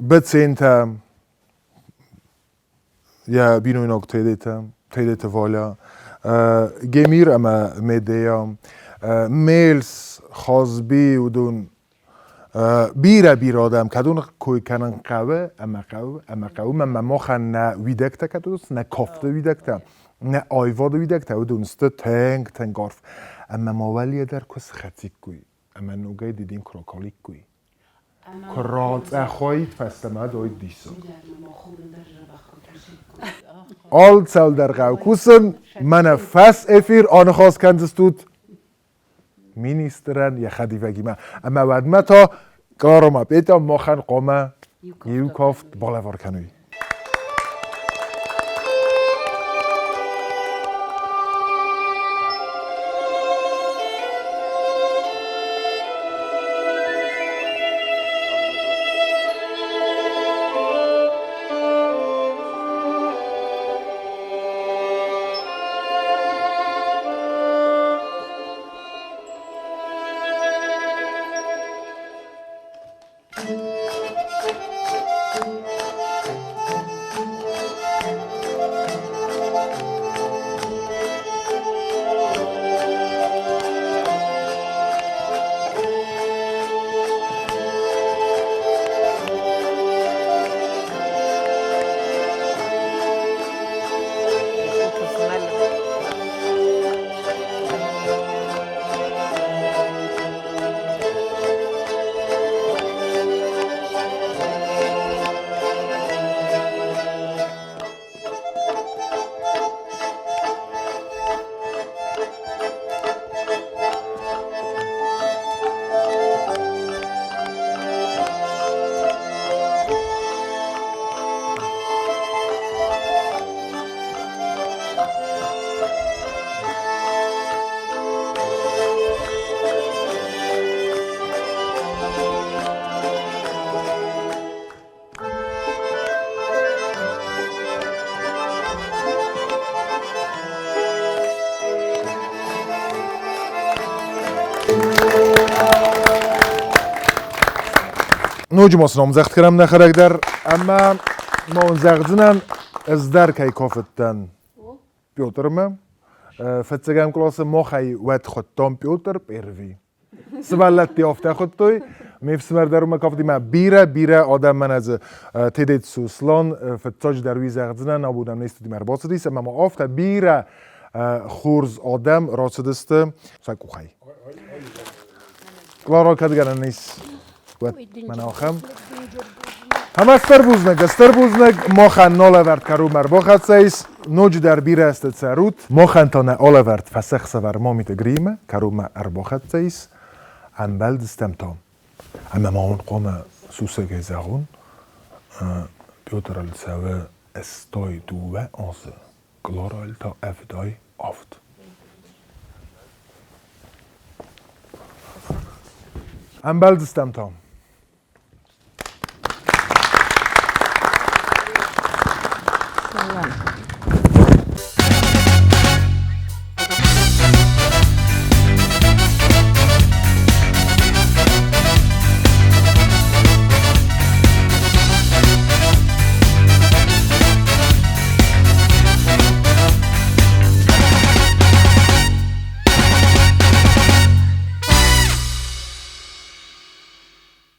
بتسینتم یا بینو ایناک تیدیت والا گمیر اما میدیم میلس خازبی و دون بیره آدم کدون کوی کنن قوه اما قوه من مخن نه ویدکتا کدوست نه کافته ویدکتا نه آیواد ویدکتا و دونسته تنگارف اما ماولی در کس خطیک کوی اما نوگای دیدیم کراکالیک کوی کرات اخوایید فستمه داید دیسو آل سال در قوکوسن من فس افیر آن خواست کندستود مینیسترن یا خدیفگی من اما ودمه تا کارما بیتا مخن قومه یو کافت بالوار کنوی نوج مصنوم زخت کرم نخرک در اما ما اون زغزنن از در که کافتن پیوترم فتسگم کلاس ما خی ود خودتان پیوتر پیروی سبالت یافته خودتوی میفسمر درم کافتی ما بیره آدم من از تدید سوسلان فتاج دروی زغزنن نبودم نیست دیمر باسدیس اما ما آفته بیره خورز آدم راسدسته سایکو خی کلارا کدگرن نیست من آخم همه استر بوزنگ ما خن ناله ورد کرو مرباخت سیس نوج در بیره است سروت ما خن تا نه آله ورد فسخ سور ما میت گریمه کرو مرباخت سیس انبل دستم تام اما ما اون قوم سوسه گیزاغون بیوتر السوه استای دوه آنسه کلارا التا افدای آفت انبل دستم تام